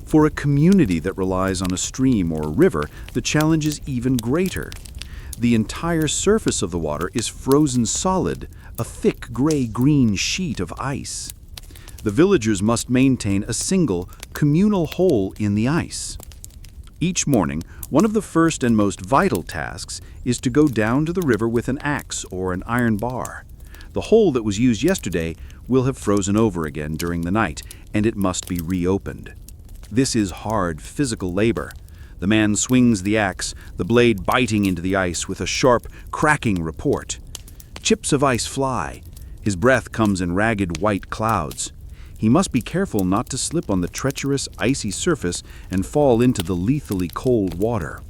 For a community that relies on a stream or a river, the challenge is even greater. The entire surface of the water is frozen solid, a thick gray-green sheet of ice. The villagers must maintain a single, communal hole in the ice. Each morning, one of the first and most vital tasks is to go down to the river with an axe or an iron bar. The hole that was used yesterday will have frozen over again during the night, and it must be reopened. This is hard physical labor. The man swings the axe, the blade biting into the ice with a sharp, cracking report. Chips of ice fly. His breath comes in ragged white clouds. He must be careful not to slip on the treacherous, icy surface and fall into the lethally cold water.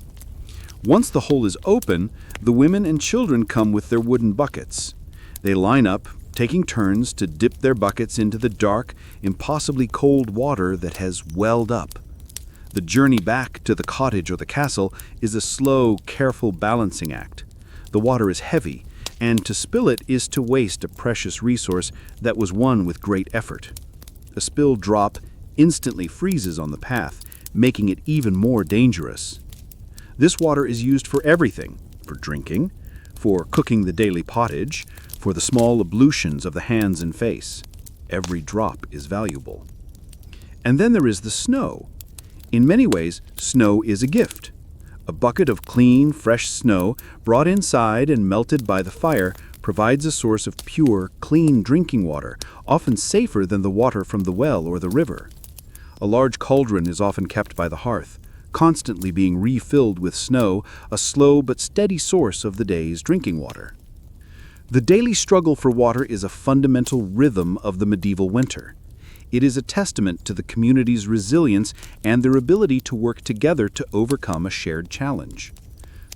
Once the hole is open, the women and children come with their wooden buckets. They line up, taking turns to dip their buckets into the dark, impossibly cold water that has welled up. The journey back to the cottage or the castle is a slow, careful balancing act. The water is heavy, and to spill it is to waste a precious resource that was won with great effort. A spilled drop instantly freezes on the path, making it even more dangerous. This water is used for everything: for drinking, for cooking the daily pottage, for the small ablutions of the hands and face. Every drop is valuable. And then there is the snow. In many ways, snow is a gift. A bucket of clean, fresh snow brought inside and melted by the fire provides a source of pure, clean drinking water, often safer than the water from the well or the river. A large cauldron is often kept by the hearth, constantly being refilled with snow, a slow but steady source of the day's drinking water. The daily struggle for water is a fundamental rhythm of the medieval winter. It is a testament to the community's resilience and their ability to work together to overcome a shared challenge.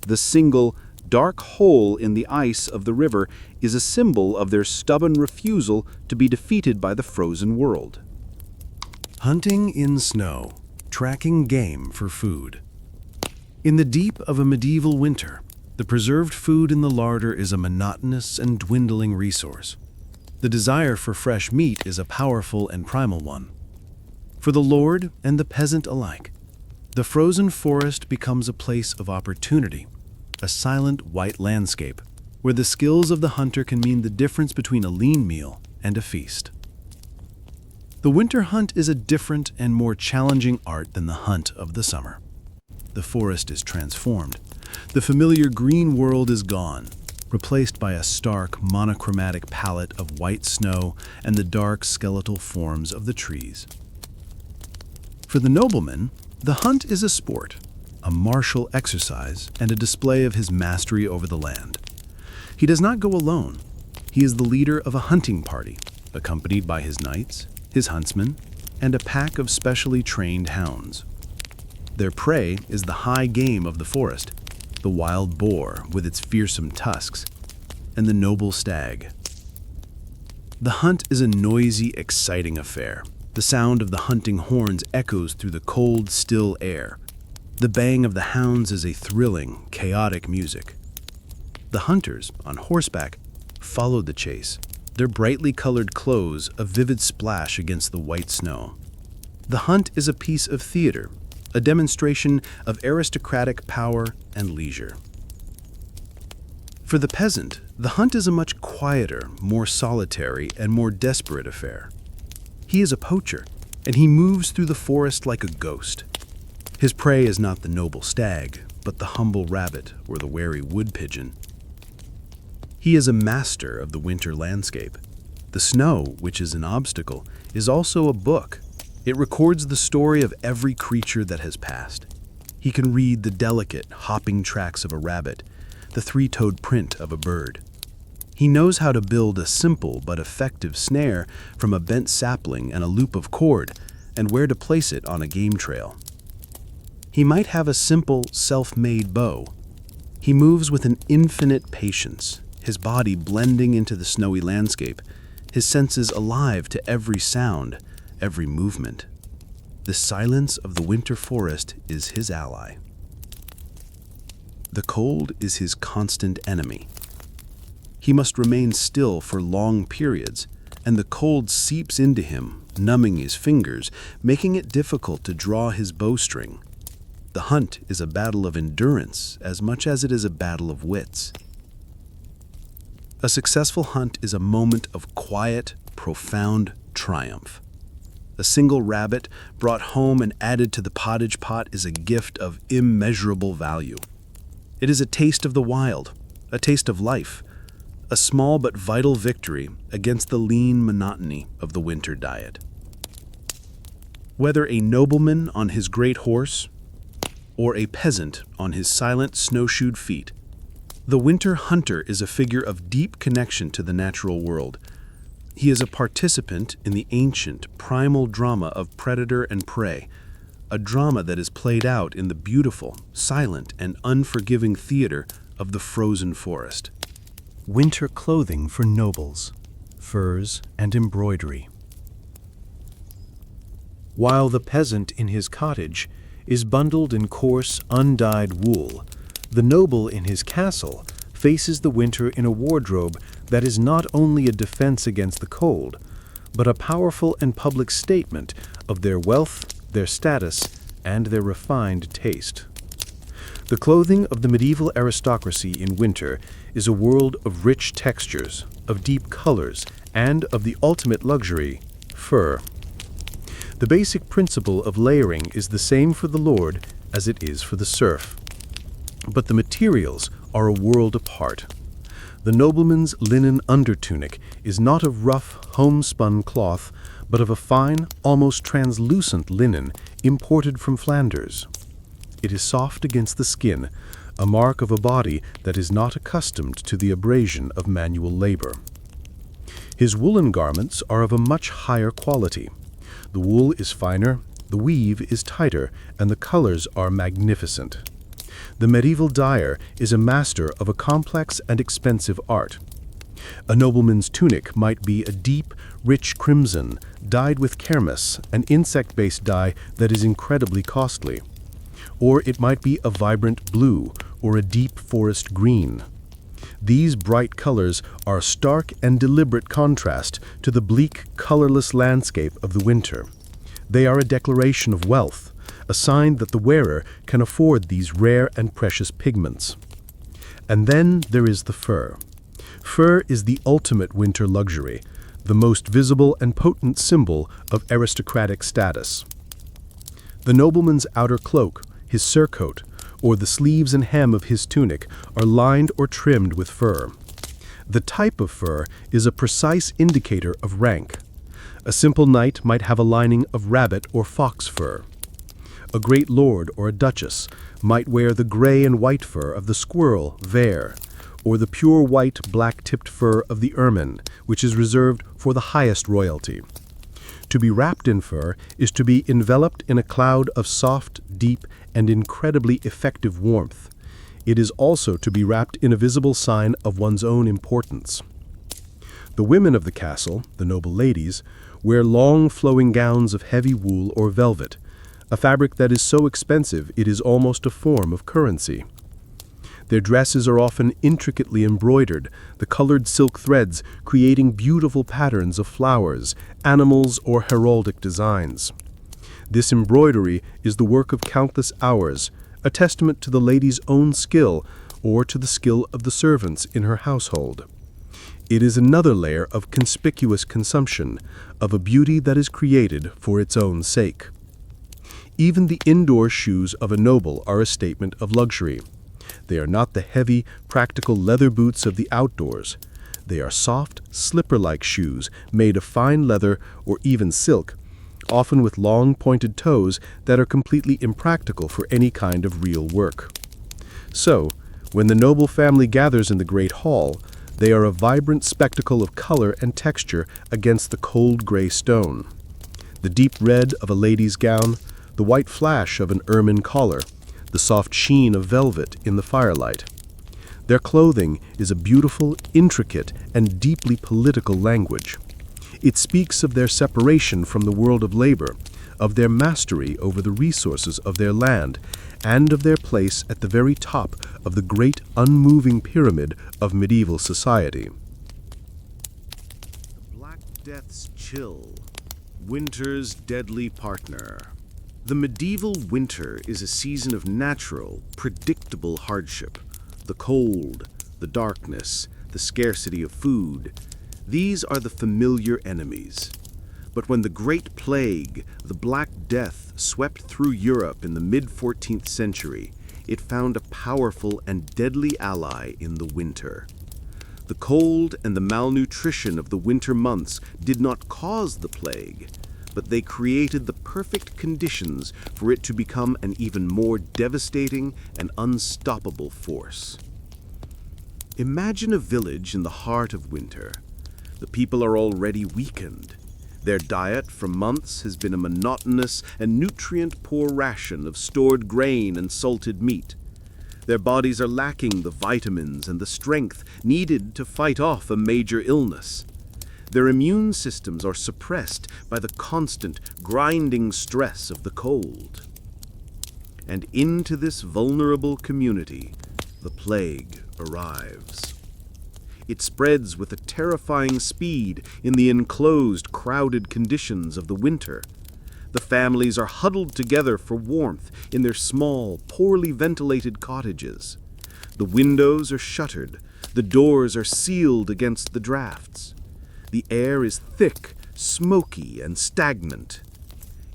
The single, dark hole in the ice of the river is a symbol of their stubborn refusal to be defeated by the frozen world. Hunting in snow, tracking game for food. In the deep of a medieval winter, The preserved food in the larder is a monotonous and dwindling resource. The desire for fresh meat is a powerful and primal one. For the lord and the peasant alike, the frozen forest becomes a place of opportunity, a silent white landscape, where the skills of the hunter can mean the difference between a lean meal and a feast. The winter hunt is a different and more challenging art than the hunt of the summer. The forest is transformed. The familiar green world is gone, replaced by a stark, monochromatic palette of white snow and the dark skeletal forms of the trees. For the nobleman, the hunt is a sport, a martial exercise, and a display of his mastery over the land. He does not go alone. He is the leader of a hunting party, accompanied by his knights, his huntsmen, and a pack of specially trained hounds. Their prey is the high game of the forest, the wild boar with its fearsome tusks, and the noble stag. The hunt is a noisy, exciting affair. The sound of the hunting horns echoes through the cold, still air. The baying of the hounds is a thrilling, chaotic music. The hunters, on horseback, follow the chase, their brightly colored clothes a vivid splash against the white snow. The hunt is a piece of theater, a demonstration of aristocratic power and leisure. For the peasant, the hunt is a much quieter, more solitary, and more desperate affair. He is a poacher, and he moves through the forest like a ghost. His prey is not the noble stag, but the humble rabbit or the wary wood pigeon. He is a master of the winter landscape. The snow, which is an obstacle, is also a book. It records the story of every creature that has passed. He can read the delicate, hopping tracks of a rabbit, the three-toed print of a bird. He knows how to build a simple but effective snare from a bent sapling and a loop of cord, and where to place it on a game trail. He might have a simple, self-made bow. He moves with an infinite patience, his body blending into the snowy landscape, his senses alive to every sound, every movement. The silence of the winter forest is his ally. The cold is his constant enemy. He must remain still for long periods, and the cold seeps into him, numbing his fingers, making it difficult to draw his bowstring. The hunt is a battle of endurance as much as it is a battle of wits. A successful hunt is a moment of quiet, profound triumph. A single rabbit brought home and added to the pottage pot is a gift of immeasurable value. It is a taste of the wild, a taste of life, a small but vital victory against the lean monotony of the winter diet. Whether a nobleman on his great horse or a peasant on his silent snowshoed feet, the winter hunter is a figure of deep connection to the natural world. He is a participant in the ancient, primal drama of predator and prey, a drama that is played out in the beautiful, silent, and unforgiving theater of the frozen forest. Winter clothing for nobles, furs and embroidery. While the peasant in his cottage is bundled in coarse, undyed wool, the noble in his castle faces the winter in a wardrobe that is not only a defense against the cold, but a powerful and public statement of their wealth, their status, and their refined taste. The clothing of the medieval aristocracy in winter is a world of rich textures, of deep colors, and of the ultimate luxury, fur. The basic principle of layering is the same for the lord as it is for the serf. But the materials are a world apart. The nobleman's linen undertunic is not of rough, homespun cloth, but of a fine, almost translucent linen imported from Flanders. It is soft against the skin, a mark of a body that is not accustomed to the abrasion of manual labor. His woolen garments are of a much higher quality. The wool is finer, the weave is tighter, and the colors are magnificent. The medieval dyer is a master of a complex and expensive art. A nobleman's tunic might be a deep, rich crimson, dyed with kermes, an insect-based dye that is incredibly costly. Or it might be a vibrant blue, or a deep forest green. These bright colors are a stark and deliberate contrast to the bleak, colorless landscape of the winter. They are a declaration of wealth, a sign that the wearer can afford these rare and precious pigments. And then there is the fur. Fur is the ultimate winter luxury, the most visible and potent symbol of aristocratic status. The nobleman's outer cloak, his surcoat, or the sleeves and hem of his tunic are lined or trimmed with fur. The type of fur is a precise indicator of rank. A simple knight might have a lining of rabbit or fox fur. A great lord or a duchess might wear the gray and white fur of the squirrel, vair, or the pure white black-tipped fur of the ermine, which is reserved for the highest royalty. To be wrapped in fur is to be enveloped in a cloud of soft, deep, and incredibly effective warmth. It is also to be wrapped in a visible sign of one's own importance. The women of the castle, the noble ladies, wear long flowing gowns of heavy wool or velvet, a fabric that is so expensive it is almost a form of currency. Their dresses are often intricately embroidered, the colored silk threads creating beautiful patterns of flowers, animals, or heraldic designs. This embroidery is the work of countless hours, a testament to the lady's own skill or to the skill of the servants in her household. It is another layer of conspicuous consumption, of a beauty that is created for its own sake. Even the indoor shoes of a noble are a statement of luxury. They are not the heavy, practical leather boots of the outdoors. They are soft, slipper-like shoes made of fine leather or even silk, often with long, pointed toes that are completely impractical for any kind of real work. So, when the noble family gathers in the great hall, they are a vibrant spectacle of color and texture against the cold gray stone. The deep red of a lady's gown, the white flash of an ermine collar, the soft sheen of velvet in the firelight. Their clothing is a beautiful, intricate, and deeply political language. It speaks of their separation from the world of labor, of their mastery over the resources of their land, and of their place at the very top of the great unmoving pyramid of medieval society. Black Death's chill, winter's deadly partner. The medieval winter is a season of natural, predictable hardship. The cold, the darkness, the scarcity of food, these are the familiar enemies. But when the Great Plague, the Black Death, swept through Europe in the mid-14th century, it found a powerful and deadly ally in the winter. The cold and the malnutrition of the winter months did not cause the plague, but they created the perfect conditions for it to become an even more devastating and unstoppable force. Imagine a village in the heart of winter. The people are already weakened. Their diet for months has been a monotonous and nutrient-poor ration of stored grain and salted meat. Their bodies are lacking the vitamins and the strength needed to fight off a major illness. Their immune systems are suppressed by the constant, grinding stress of the cold. And into this vulnerable community, the plague arrives. It spreads with a terrifying speed in the enclosed, crowded conditions of the winter. The families are huddled together for warmth in their small, poorly ventilated cottages. The windows are shuttered, the doors are sealed against the drafts. The air is thick, smoky, and stagnant.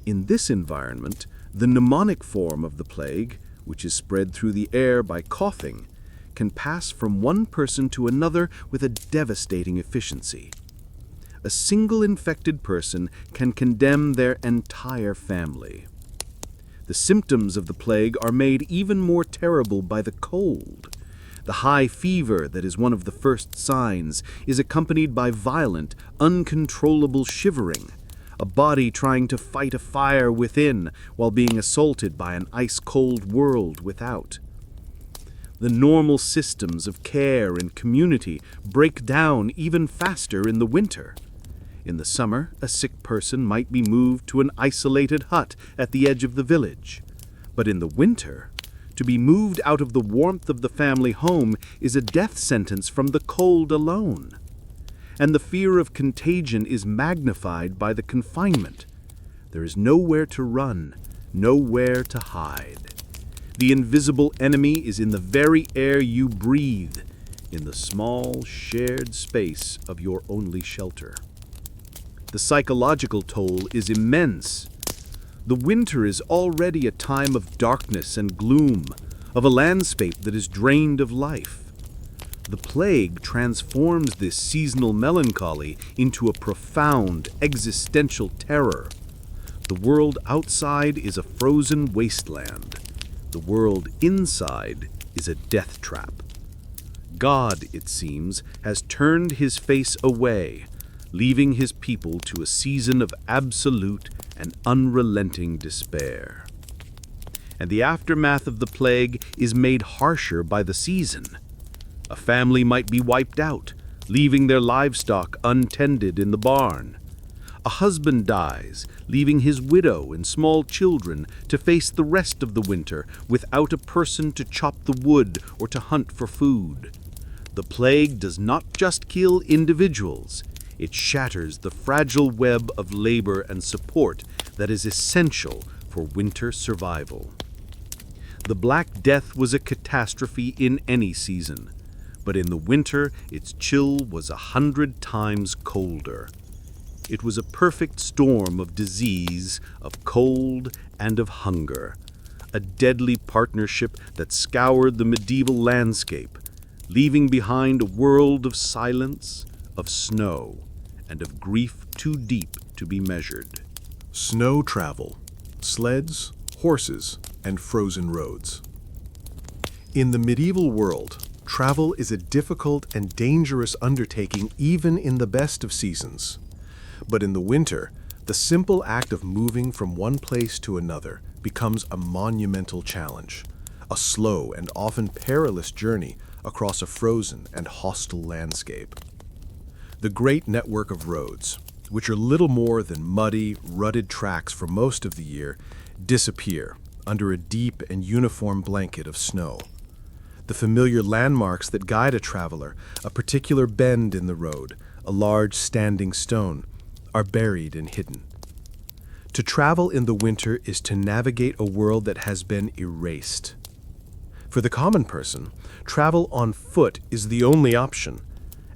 In this environment, the pneumonic form of the plague, which is spread through the air by coughing, can pass from one person to another with a devastating efficiency. A single infected person can condemn their entire family. The symptoms of the plague are made even more terrible by the cold. The high fever that is one of the first signs is accompanied by violent, uncontrollable shivering, a body trying to fight a fire within while being assaulted by an ice-cold world without. The normal systems of care and community break down even faster in the winter. In the summer, a sick person might be moved to an isolated hut at the edge of the village. But in the winter, To be moved out of the warmth of the family home is a death sentence from the cold alone. And the fear of contagion is magnified by the confinement. There is nowhere to run, nowhere to hide. The invisible enemy is in the very air you breathe, in the small, shared space of your only shelter. The psychological toll is immense. The winter is already a time of darkness and gloom, of a landscape that is drained of life. The plague transforms this seasonal melancholy into a profound existential terror. The world outside is a frozen wasteland. The world inside is a death trap. God, it seems, has turned his face away, leaving his people to a season of absolute and unrelenting despair. And the aftermath of the plague is made harsher by the season. A family might be wiped out, leaving their livestock untended in the barn. A husband dies, leaving his widow and small children to face the rest of the winter without a person to chop the wood or to hunt for food. The plague does not just kill individuals, it shatters the fragile web of labor and support that is essential for winter survival. The Black Death was a catastrophe in any season, but in the winter its chill was 100 times colder. It was a perfect storm of disease, of cold, and of hunger, a deadly partnership that scoured the medieval landscape, leaving behind a world of silence, of snow, and of grief too deep to be measured. Snow travel, sleds, horses, and frozen roads. In the medieval world, travel is a difficult and dangerous undertaking even in the best of seasons. But in the winter, the simple act of moving from one place to another becomes a monumental challenge, a slow and often perilous journey across a frozen and hostile landscape. The great network of roads, which are little more than muddy, rutted tracks for most of the year, disappear under a deep and uniform blanket of snow. The familiar landmarks that guide a traveler, a particular bend in the road, a large standing stone, are buried and hidden. To travel in the winter is to navigate a world that has been erased. For the common person, travel on foot is the only option,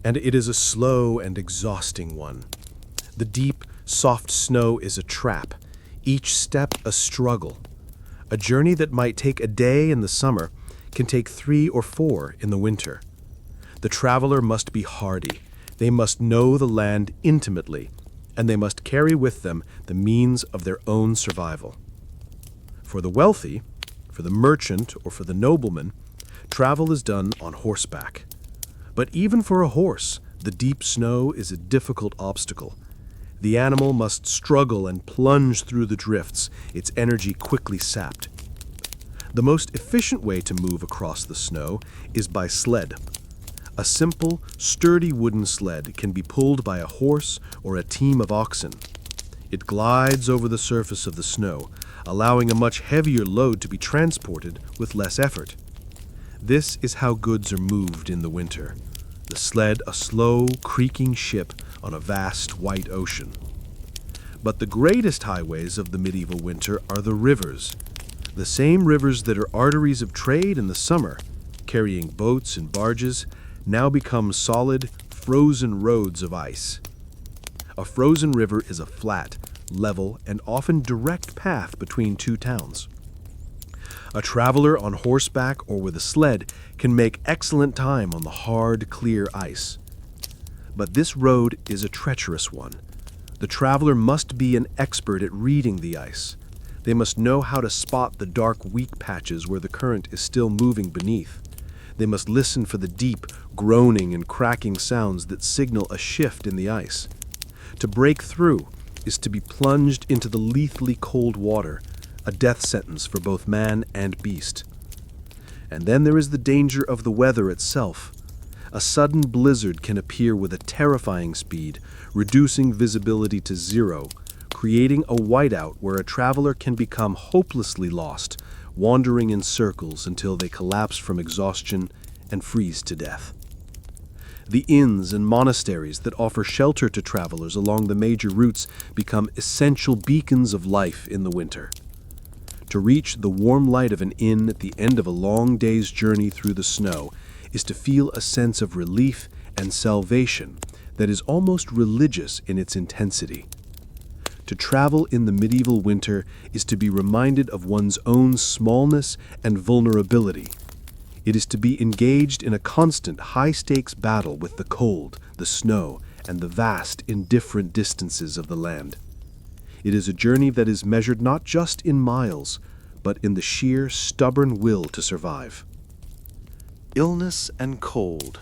and it is a slow and exhausting one. The deep, soft snow is a trap, each step a struggle. A journey that might take a day in the summer can take 3 or 4 in the winter. The traveler must be hardy. They must know the land intimately, and they must carry with them the means of their own survival. For the wealthy, for the merchant, or for the nobleman, travel is done on horseback. But even for a horse, the deep snow is a difficult obstacle. The animal must struggle and plunge through the drifts, its energy quickly sapped. The most efficient way to move across the snow is by sled. A simple, sturdy wooden sled can be pulled by a horse or a team of oxen. It glides over the surface of the snow, allowing a much heavier load to be transported with less effort. This is how goods are moved in the winter. The sled a slow, creaking ship on a vast white ocean. But the greatest highways of the medieval winter are the rivers. The same rivers that are arteries of trade in the summer, carrying boats and barges, now become solid, frozen roads of ice. A frozen river is a flat, level, and often direct path between two towns. A traveler on horseback or with a sled can make excellent time on the hard, clear ice. But this road is a treacherous one. The traveler must be an expert at reading the ice. They must know how to spot the dark, weak patches where the current is still moving beneath. They must listen for the deep, groaning and cracking sounds that signal a shift in the ice. To break through is to be plunged into the lethally cold water, a death sentence for both man and beast. And then there is the danger of the weather itself. A sudden blizzard can appear with a terrifying speed, reducing visibility to 0, creating a whiteout where a traveler can become hopelessly lost, wandering in circles until they collapse from exhaustion and freeze to death. The inns and monasteries that offer shelter to travelers along the major routes become essential beacons of life in the winter. To reach the warm light of an inn at the end of a long day's journey through the snow is to feel a sense of relief and salvation that is almost religious in its intensity. To travel in the medieval winter is to be reminded of one's own smallness and vulnerability. It is to be engaged in a constant high-stakes battle with the cold, the snow, and the vast, indifferent distances of the land. It is a journey that is measured not just in miles, but in the sheer, stubborn will to survive. Illness and cold,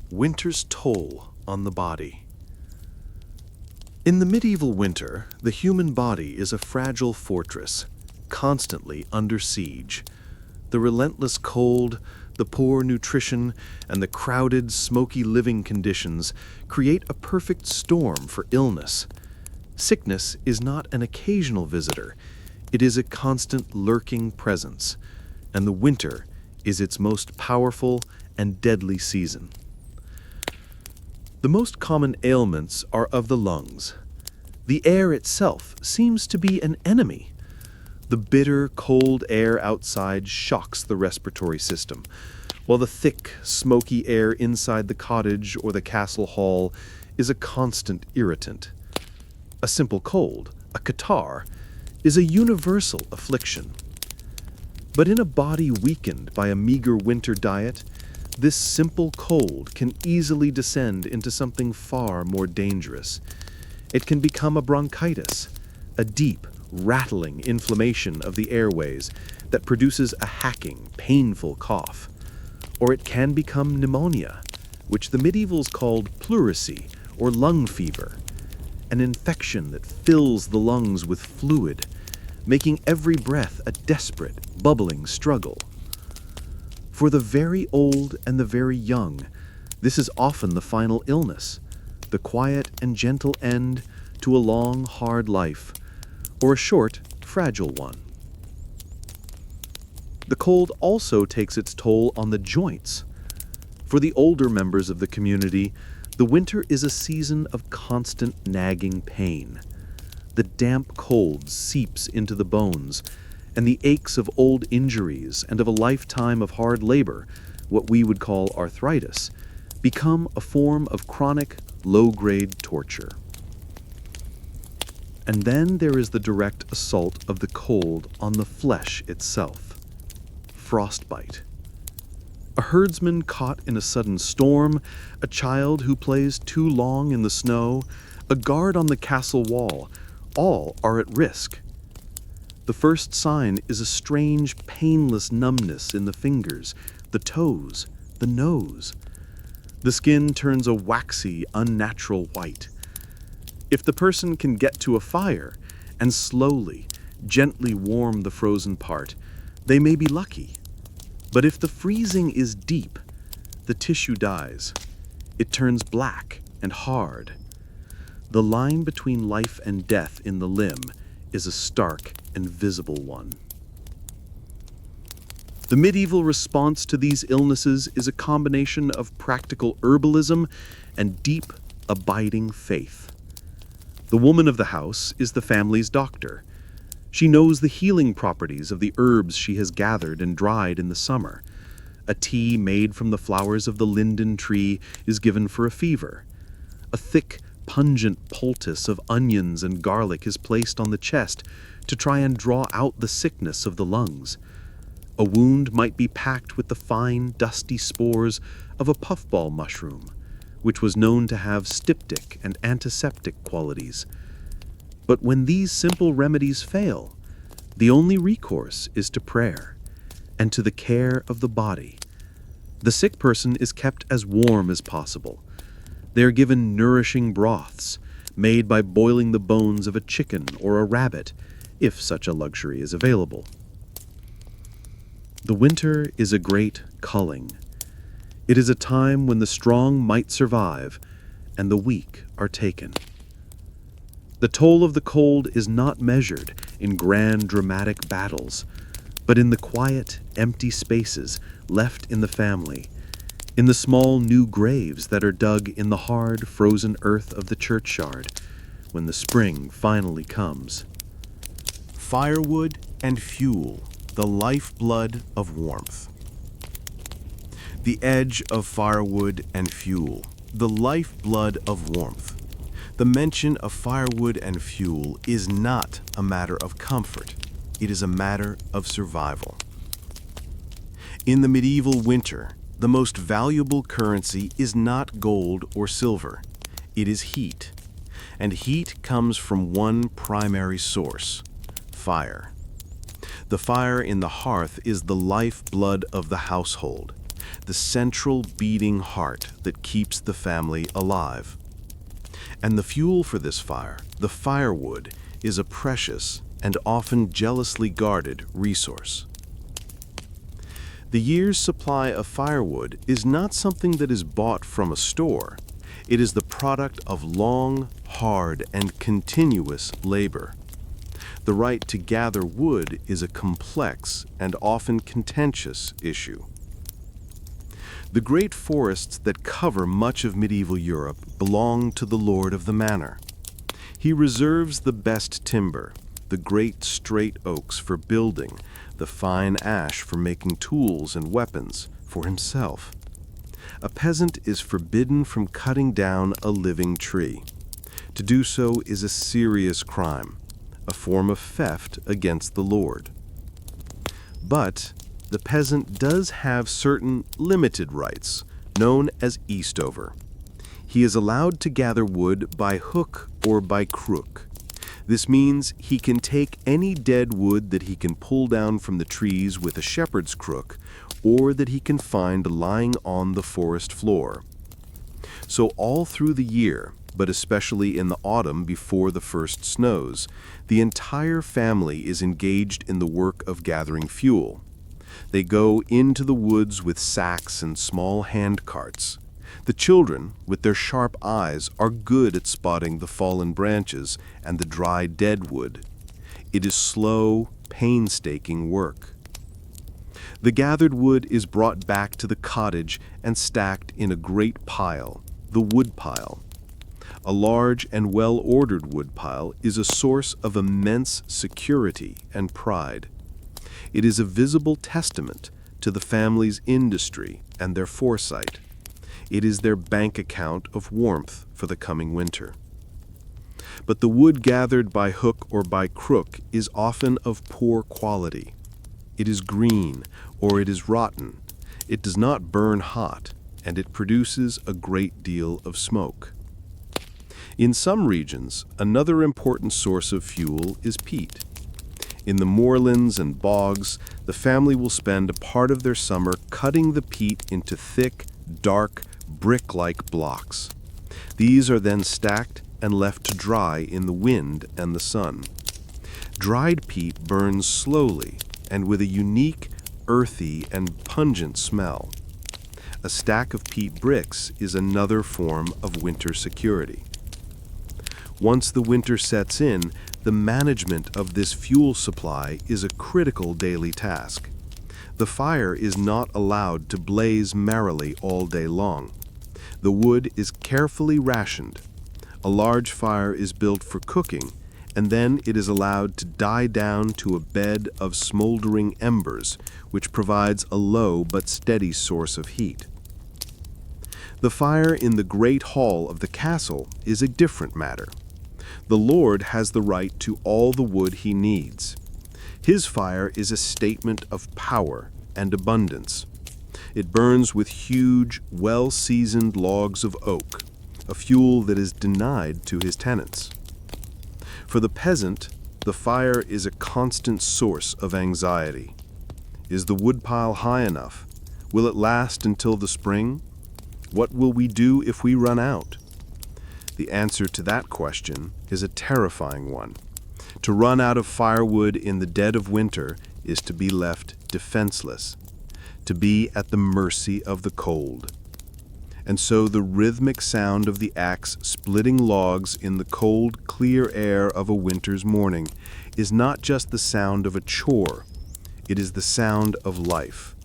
winter's toll on the body. In the medieval winter, the human body is a fragile fortress, constantly under siege. The relentless cold, the poor nutrition, and the crowded, smoky living conditions create a perfect storm for illness. Sickness is not an occasional visitor, it is a constant lurking presence, and the winter is its most powerful and deadly season. The most common ailments are of the lungs. The air itself seems to be an enemy. The bitter, cold air outside shocks the respiratory system, while the thick, smoky air inside the cottage or the castle hall is a constant irritant. A simple cold, a catarrh, is a universal affliction. But in a body weakened by a meager winter diet, this simple cold can easily descend into something far more dangerous. It can become a bronchitis, a deep, rattling inflammation of the airways that produces a hacking, painful cough. Or it can become pneumonia, which the medievals called pleurisy or lung fever, an infection that fills the lungs with fluid, making every breath a desperate, bubbling struggle. For the very old and the very young, this is often the final illness, the quiet and gentle end to a long, hard life, or a short, fragile one. The cold also takes its toll on the joints. For the older members of the community, the winter is a season of constant nagging pain. The damp cold seeps into the bones, and the aches of old injuries and of a lifetime of hard labor, what we would call arthritis, become a form of chronic, low-grade torture. And then there is the direct assault of the cold on the flesh itself. Frostbite. A herdsman caught in a sudden storm, a child who plays too long in the snow, a guard on the castle wall, all are at risk. The first sign is a strange, painless numbness in the fingers, the toes, the nose. The skin turns a waxy, unnatural white. If the person can get to a fire and slowly, gently warm the frozen part, they may be lucky. But if the freezing is deep, the tissue dies. It turns black and hard. The line between life and death in the limb is a stark and visible one. The medieval response to these illnesses is a combination of practical herbalism and deep, abiding faith. The woman of the house is the family's doctor. She knows the healing properties of the herbs she has gathered and dried in the summer. A tea made from the flowers of the linden tree is given for a fever. A thick, pungent poultice of onions and garlic is placed on the chest to try and draw out the sickness of the lungs. A wound might be packed with the fine, dusty spores of a puffball mushroom, which was known to have styptic and antiseptic qualities. But when these simple remedies fail, the only recourse is to prayer and to the care of the body. The sick person is kept as warm as possible. They are given nourishing broths, made by boiling the bones of a chicken or a rabbit, if such a luxury is available. The winter is a great culling. It is a time when the strong might survive and the weak are taken. The toll of the cold is not measured in grand dramatic battles, but in the quiet, empty spaces left in the family, in the small new graves that are dug in the hard, frozen earth of the churchyard when the spring finally comes. Firewood and fuel, the lifeblood of warmth. The edge of firewood and fuel, the lifeblood of warmth. The mention of firewood and fuel is not a matter of comfort. It is a matter of survival. In the medieval winter, the most valuable currency is not gold or silver. It is heat. And heat comes from one primary source: fire. The fire in the hearth is the lifeblood of the household, the central beating heart that keeps the family alive. And the fuel for this fire, the firewood, is a precious and often jealously guarded resource. The year's supply of firewood is not something that is bought from a store. It is the product of long, hard, and continuous labor. The right to gather wood is a complex and often contentious issue. The great forests that cover much of medieval Europe belong to the lord of the manor. He reserves the best timber, the great straight oaks for building, the fine ash for making tools and weapons, for himself. A peasant is forbidden from cutting down a living tree. To do so is a serious crime, a form of theft against the lord. But the peasant does have certain limited rights, known as Eastover. He is allowed to gather wood by hook or by crook. This means he can take any dead wood that he can pull down from the trees with a shepherd's crook, or that he can find lying on the forest floor. So all through the year, but especially in the autumn before the first snows, the entire family is engaged in the work of gathering fuel. They go into the woods with sacks and small hand carts. The children, with their sharp eyes, are good at spotting the fallen branches and the dry dead wood. It is slow, painstaking work. The gathered wood is brought back to the cottage and stacked in a great pile, the wood pile. A large and well-ordered wood pile is a source of immense security and pride. It is a visible testament to the family's industry and their foresight. It is their bank account of warmth for the coming winter. But the wood gathered by hook or by crook is often of poor quality. It is green or it is rotten. It does not burn hot, and it produces a great deal of smoke. In some regions, another important source of fuel is peat. In the moorlands and bogs, the family will spend a part of their summer cutting the peat into thick, dark, brick-like blocks. These are then stacked and left to dry in the wind and the sun. Dried peat burns slowly and with a unique, earthy, and pungent smell. A stack of peat bricks is another form of winter security. Once the winter sets in, the management of this fuel supply is a critical daily task. The fire is not allowed to blaze merrily all day long. The wood is carefully rationed. A large fire is built for cooking, and then it is allowed to die down to a bed of smoldering embers, which provides a low but steady source of heat. The fire in the great hall of the castle is a different matter. The lord has the right to all the wood he needs. His fire is a statement of power and abundance. It burns with huge, well-seasoned logs of oak, a fuel that is denied to his tenants. For the peasant, the fire is a constant source of anxiety. Is the woodpile high enough? Will it last until the spring? What will we do if we run out? The answer to that question is a terrifying one. To run out of firewood in the dead of winter is to be left defenseless, to be at the mercy of the cold. And so the rhythmic sound of the axe splitting logs in the cold, clear air of a winter's morning is not just the sound of a chore. It is the sound of life.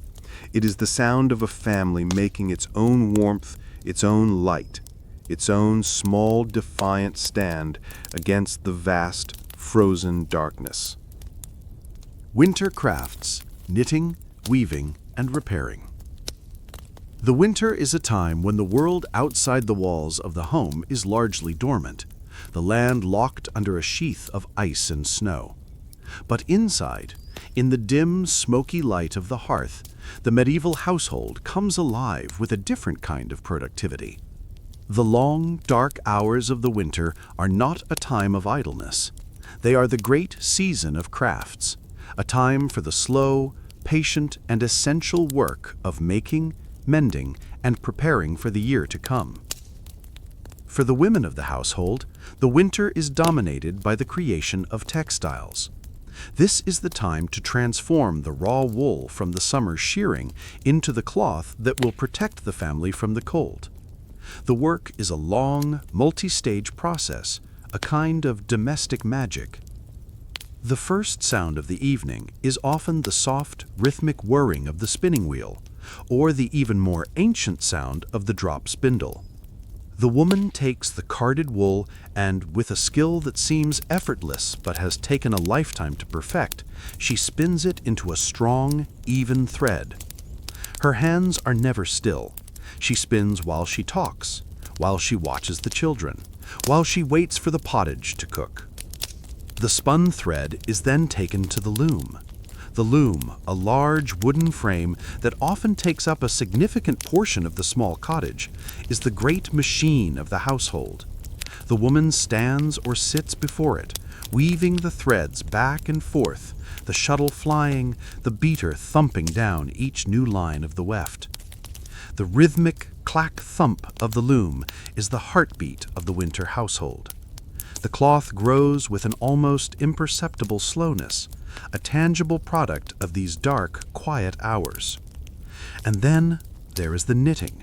It is the sound of a family making its own warmth, its own light, its own small defiant stand against the vast, frozen darkness. Winter crafts: knitting, weaving, and repairing. The winter is a time when the world outside the walls of the home is largely dormant, the land locked under a sheath of ice and snow. But inside, in the dim, smoky light of the hearth, the medieval household comes alive with a different kind of productivity. The long, dark hours of the winter are not a time of idleness. They are the great season of crafts, a time for the slow, patient, and essential work of making, mending, and preparing for the year to come. For the women of the household, the winter is dominated by the creation of textiles. This is the time to transform the raw wool from the summer shearing into the cloth that will protect the family from the cold. The work is a long, multi-stage process, a kind of domestic magic. The first sound of the evening is often the soft, rhythmic whirring of the spinning wheel, or the even more ancient sound of the drop spindle. The woman takes the carded wool and, with a skill that seems effortless but has taken a lifetime to perfect, she spins it into a strong, even thread. Her hands are never still. She spins while she talks, while she watches the children, while she waits for the pottage to cook. The spun thread is then taken to the loom. The loom, a large wooden frame that often takes up a significant portion of the small cottage, is the great machine of the household. The woman stands or sits before it, weaving the threads back and forth, the shuttle flying, the beater thumping down each new line of the weft. The rhythmic clack-thump of the loom is the heartbeat of the winter household. The cloth grows with an almost imperceptible slowness, a tangible product of these dark, quiet hours. And then there is the knitting.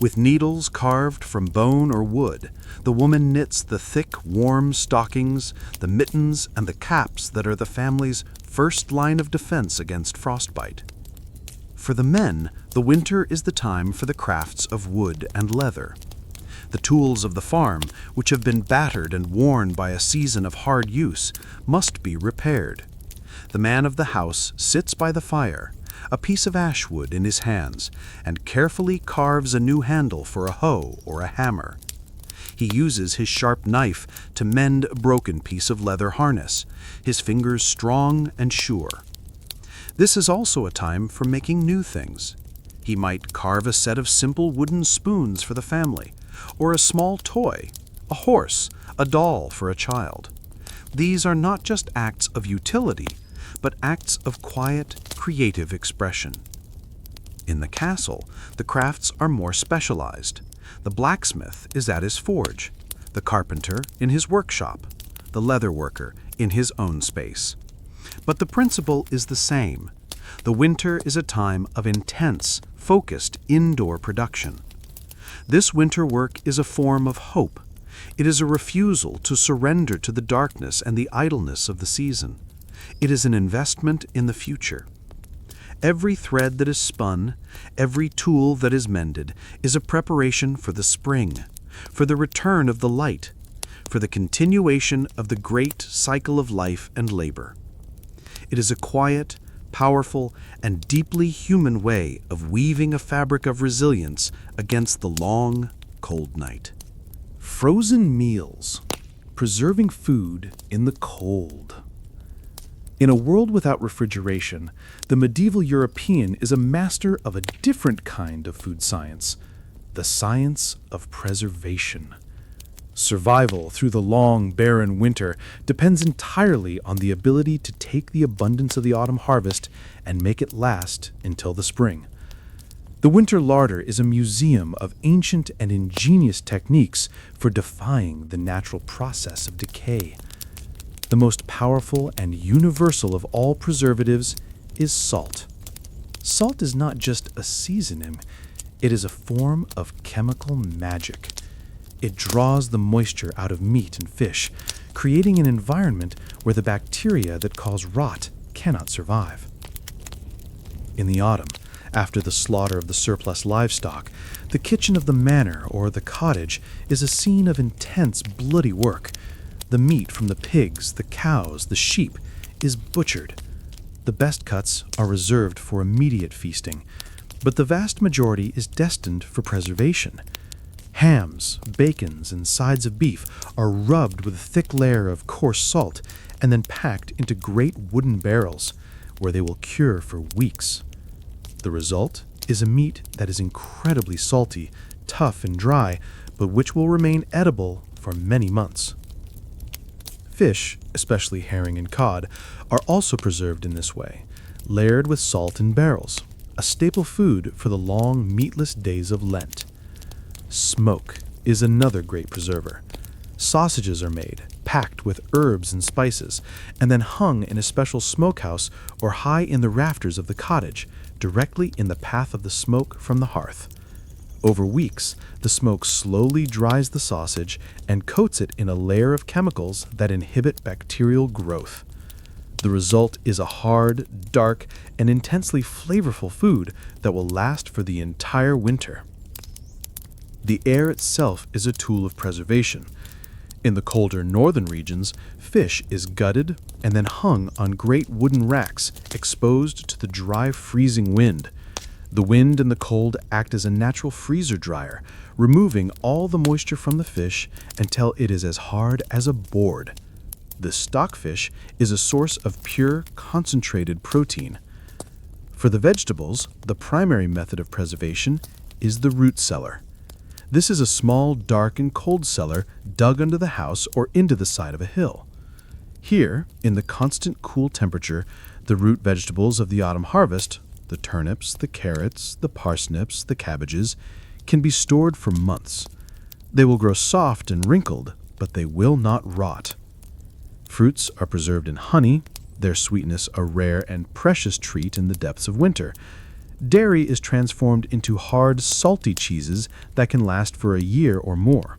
With needles carved from bone or wood, the woman knits the thick, warm stockings, the mittens, and the caps that are the family's first line of defense against frostbite. For the men, the winter is the time for the crafts of wood and leather. The tools of the farm, which have been battered and worn by a season of hard use, must be repaired. The man of the house sits by the fire, a piece of ash wood in his hands, and carefully carves a new handle for a hoe or a hammer. He uses his sharp knife to mend a broken piece of leather harness, his fingers strong and sure. This is also a time for making new things. He might carve a set of simple wooden spoons for the family, or a small toy, a horse, a doll for a child. These are not just acts of utility, but acts of quiet, creative expression. In the castle, the crafts are more specialized. The blacksmith is at his forge, the carpenter in his workshop, the leather worker in his own space. But the principle is the same. The winter is a time of intense, focused indoor production. This winter work is a form of hope. It is a refusal to surrender to the darkness and the idleness of the season. It is an investment in the future. Every thread that is spun, every tool that is mended, is a preparation for the spring, for the return of the light, for the continuation of the great cycle of life and labor. It is a quiet, powerful, and deeply human way of weaving a fabric of resilience against the long, cold night. Frozen meals, preserving food in the cold. In a world without refrigeration, the medieval European is a master of a different kind of food science, the science of preservation. Survival through the long, barren winter depends entirely on the ability to take the abundance of the autumn harvest and make it last until the spring. The winter larder is a museum of ancient and ingenious techniques for defying the natural process of decay. The most powerful and universal of all preservatives is salt. Salt is not just a seasoning, it is a form of chemical magic. It draws the moisture out of meat and fish, creating an environment where the bacteria that cause rot cannot survive. In the autumn, after the slaughter of the surplus livestock, the kitchen of the manor or the cottage is a scene of intense, bloody work. The meat from the pigs, the cows, the sheep is butchered. The best cuts are reserved for immediate feasting, but the vast majority is destined for preservation. Hams, bacons, and sides of beef are rubbed with a thick layer of coarse salt and then packed into great wooden barrels, where they will cure for weeks. The result is a meat that is incredibly salty, tough, and dry, but which will remain edible for many months. Fish, especially herring and cod, are also preserved in this way, layered with salt in barrels, a staple food for the long, meatless days of Lent. Smoke is another great preserver. Sausages are made, packed with herbs and spices, and then hung in a special smokehouse or high in the rafters of the cottage, directly in the path of the smoke from the hearth. Over weeks, the smoke slowly dries the sausage and coats it in a layer of chemicals that inhibit bacterial growth. The result is a hard, dark, and intensely flavorful food that will last for the entire winter. The air itself is a tool of preservation. In the colder northern regions, fish is gutted and then hung on great wooden racks exposed to the dry, freezing wind. The wind and the cold act as a natural freezer dryer, removing all the moisture from the fish until it is as hard as a board. The stockfish is a source of pure, concentrated protein. For the vegetables, the primary method of preservation is the root cellar. This is a small, dark, and cold cellar dug under the house or into the side of a hill. Here, in the constant cool temperature, the root vegetables of the autumn harvest, the turnips, the carrots, the parsnips, the cabbages, can be stored for months. They will grow soft and wrinkled, but they will not rot. Fruits are preserved in honey, their sweetness a rare and precious treat in the depths of winter. Dairy is transformed into hard, salty cheeses that can last for a year or more.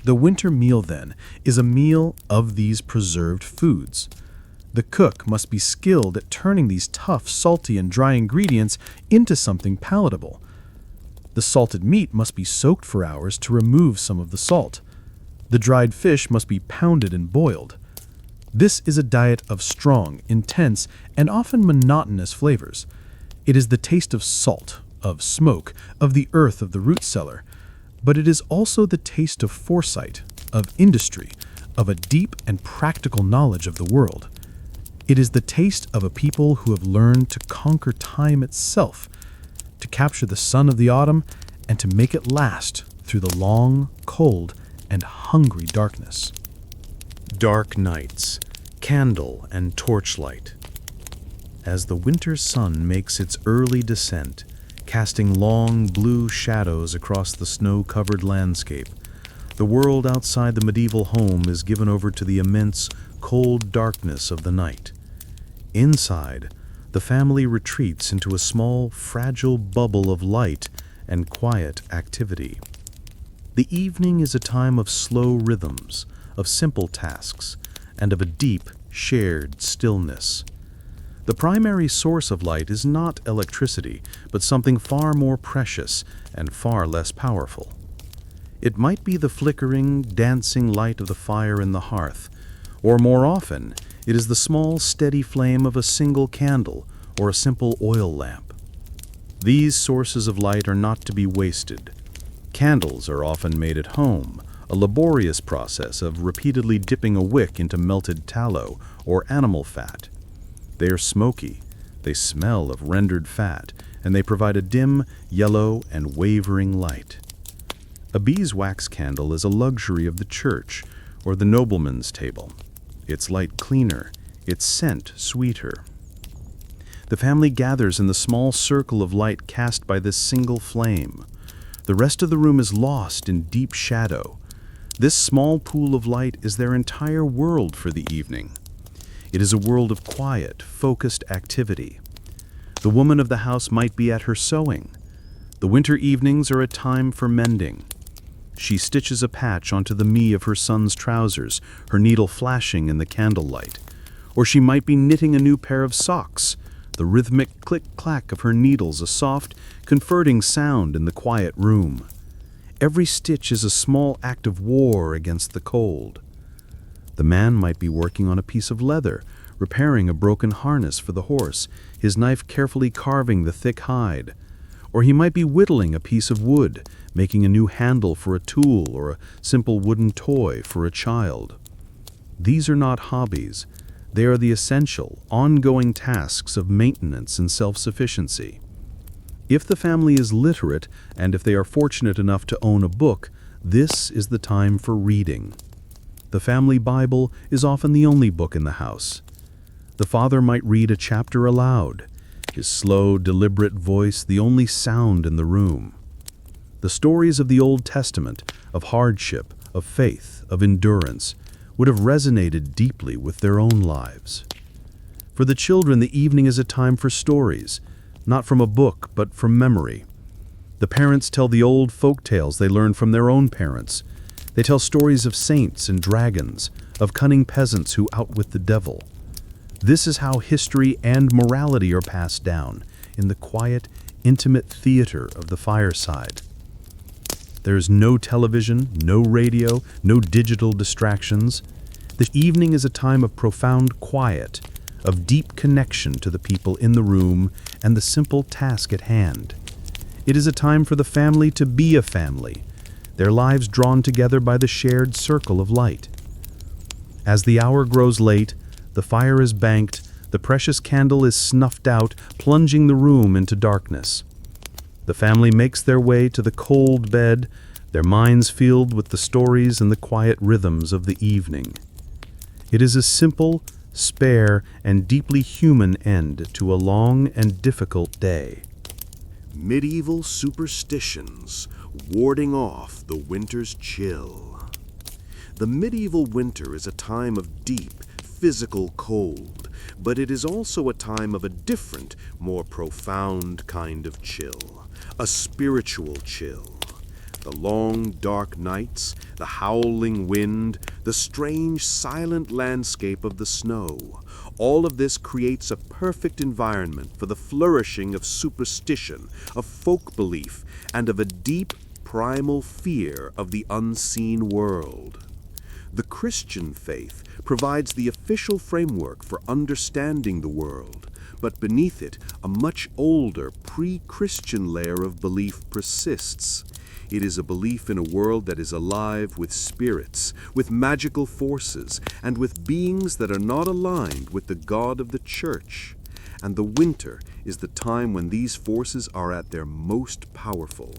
The winter meal, then, is a meal of these preserved foods. The cook must be skilled at turning these tough, salty, and dry ingredients into something palatable. The salted meat must be soaked for hours to remove some of the salt. The dried fish must be pounded and boiled. This is a diet of strong, intense, and often monotonous flavors. It is the taste of salt, of smoke, of the earth of the root cellar, but it is also the taste of foresight, of industry, of a deep and practical knowledge of the world. It is the taste of a people who have learned to conquer time itself, to capture the sun of the autumn, and to make it last through the long, cold, and hungry darkness. Dark nights, candle and torchlight. As the winter sun makes its early descent, casting long blue shadows across the snow-covered landscape, the world outside the medieval home is given over to the immense, cold darkness of the night. Inside, the family retreats into a small, fragile bubble of light and quiet activity. The evening is a time of slow rhythms, of simple tasks, and of a deep, shared stillness. The primary source of light is not electricity, but something far more precious and far less powerful. It might be the flickering, dancing light of the fire in the hearth, or more often, it is the small, steady flame of a single candle or a simple oil lamp. These sources of light are not to be wasted. Candles are often made at home, a laborious process of repeatedly dipping a wick into melted tallow or animal fat. They are smoky, they smell of rendered fat, and they provide a dim, yellow, and wavering light. A beeswax candle is a luxury of the church or the nobleman's table. Its light cleaner, its scent sweeter. The family gathers in the small circle of light cast by this single flame. The rest of the room is lost in deep shadow. This small pool of light is their entire world for the evening. It is a world of quiet, focused activity. The woman of the house might be at her sewing. The winter evenings are a time for mending. She stitches a patch onto the knee of her son's trousers, her needle flashing in the candlelight. Or she might be knitting a new pair of socks, the rhythmic click-clack of her needles a soft, comforting sound in the quiet room. Every stitch is a small act of war against the cold. The man might be working on a piece of leather, repairing a broken harness for the horse, his knife carefully carving the thick hide. Or he might be whittling a piece of wood, making a new handle for a tool or a simple wooden toy for a child. These are not hobbies. They are the essential, ongoing tasks of maintenance and self-sufficiency. If the family is literate, and if they are fortunate enough to own a book, this is the time for reading. The family Bible is often the only book in the house. The father might read a chapter aloud, his slow, deliberate voice the only sound in the room. The stories of the Old Testament, of hardship, of faith, of endurance, would have resonated deeply with their own lives. For the children, the evening is a time for stories, not from a book, but from memory. The parents tell the old folk tales they learned from their own parents. They tell stories of saints and dragons, of cunning peasants who outwit the devil. This is how history and morality are passed down, in the quiet, intimate theater of the fireside. There is no television, no radio, no digital distractions. The evening is a time of profound quiet, of deep connection to the people in the room and the simple task at hand. It is a time for the family to be a family, their lives drawn together by the shared circle of light. As the hour grows late, the fire is banked, the precious candle is snuffed out, plunging the room into darkness. The family makes their way to the cold bed, their minds filled with the stories and the quiet rhythms of the evening. It is a simple, spare, and deeply human end to a long and difficult day. Medieval superstitions warding off the winter's chill. The medieval winter is a time of deep, physical cold, but it is also a time of a different, more profound kind of chill, a spiritual chill. The long, dark nights, the howling wind, the strange, silent landscape of the snow, all of this creates a perfect environment for the flourishing of superstition, of folk belief, and of a deep, primal fear of the unseen world. The Christian faith provides the official framework for understanding the world, but beneath it, a much older, pre-Christian layer of belief persists. It is a belief in a world that is alive with spirits, with magical forces, and with beings that are not aligned with the God of the Church. And the winter is the time when these forces are at their most powerful.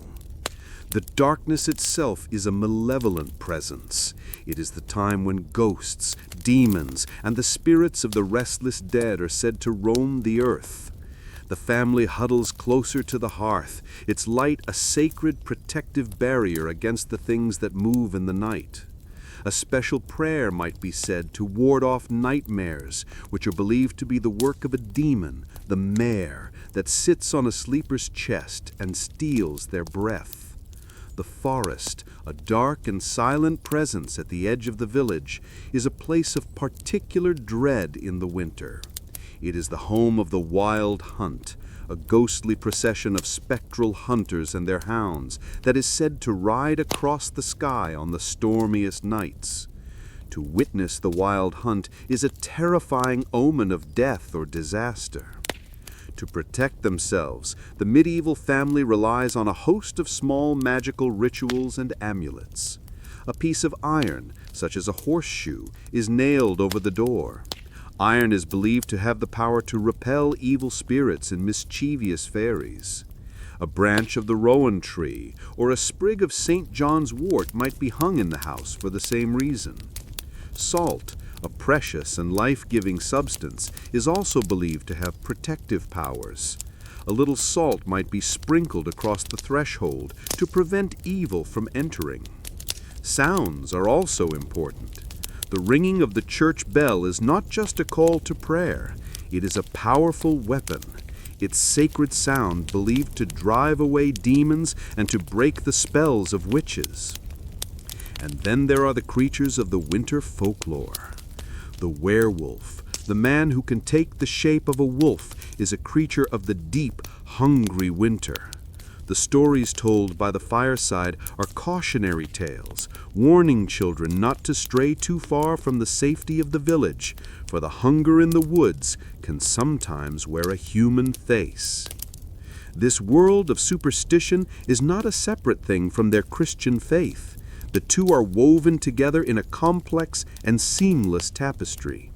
The darkness itself is a malevolent presence. It is the time when ghosts, demons, and the spirits of the restless dead are said to roam the earth. The family huddles closer to the hearth, its light a sacred protective barrier against the things that move in the night. A special prayer might be said to ward off nightmares, which are believed to be the work of a demon, the mare, that sits on a sleeper's chest and steals their breath. The forest, a dark and silent presence at the edge of the village, is a place of particular dread in the winter. It is the home of the wild hunt, a ghostly procession of spectral hunters and their hounds that is said to ride across the sky on the stormiest nights. To witness the wild hunt is a terrifying omen of death or disaster. To protect themselves, the medieval family relies on a host of small magical rituals and amulets. A piece of iron, such as a horseshoe, is nailed over the door. Iron is believed to have the power to repel evil spirits and mischievous fairies. A branch of the rowan tree or a sprig of St. John's wort might be hung in the house for the same reason. Salt, a precious and life-giving substance, is also believed to have protective powers. A little salt might be sprinkled across the threshold to prevent evil from entering. Sounds are also important. The ringing of the church bell is not just a call to prayer. It is a powerful weapon. Its sacred sound believed to drive away demons and to break the spells of witches. And then there are the creatures of the winter folklore. The werewolf, The man who can take the shape of a wolf is a creature of the deep, hungry winter. The stories told by the fireside are cautionary tales, warning children not to stray too far from the safety of the village, for the hunger in the woods can sometimes wear a human face. This world of superstition is not a separate thing from their Christian faith. The two are woven together in a complex and seamless tapestry.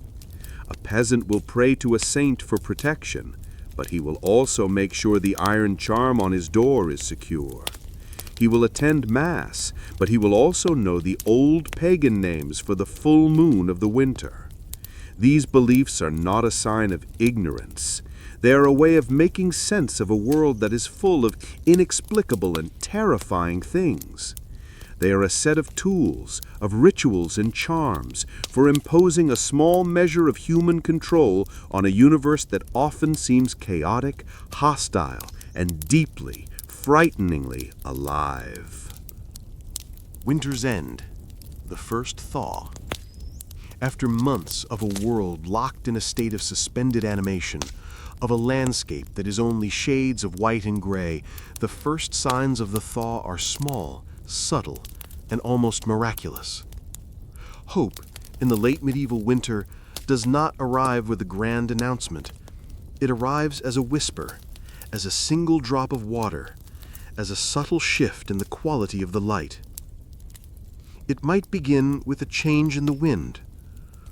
A peasant will pray to a saint for protection, but he will also make sure the iron charm on his door is secure. He will attend Mass, but he will also know the old pagan names for the full moon of the winter. These beliefs are not a sign of ignorance. They are a way of making sense of a world that is full of inexplicable and terrifying things. They are a set of tools, of rituals and charms for imposing a small measure of human control on a universe that often seems chaotic, hostile, and deeply, frighteningly alive. Winter's End, the first thaw. After months of a world locked in a state of suspended animation, of a landscape that is only shades of white and gray, the first signs of the thaw are small, subtle, and almost miraculous. Hope, in the late medieval winter, does not arrive with a grand announcement. It arrives as a whisper, as a single drop of water, as a subtle shift in the quality of the light. It might begin with a change in the wind.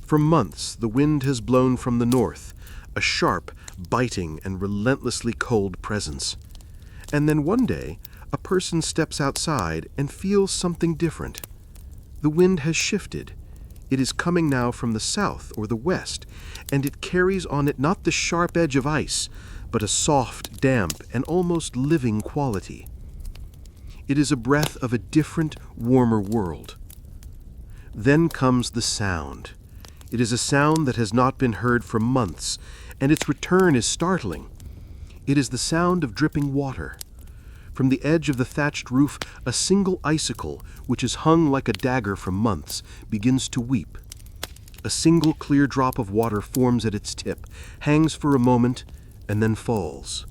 For months, the wind has blown from the north, a sharp, biting, and relentlessly cold presence. And then one day, a person steps outside and feels something different. The wind has shifted. It is coming now from the south or the west, and it carries on it not the sharp edge of ice, but a soft, damp, and almost living quality. It is a breath of a different, warmer world. Then comes the sound. It is a sound that has not been heard for months, and its return is startling. It is the sound of dripping water. From the edge of the thatched roof, a single icicle, which is hung like a dagger for months, begins to weep. A single clear drop of water forms at its tip, hangs for a moment, and then falls.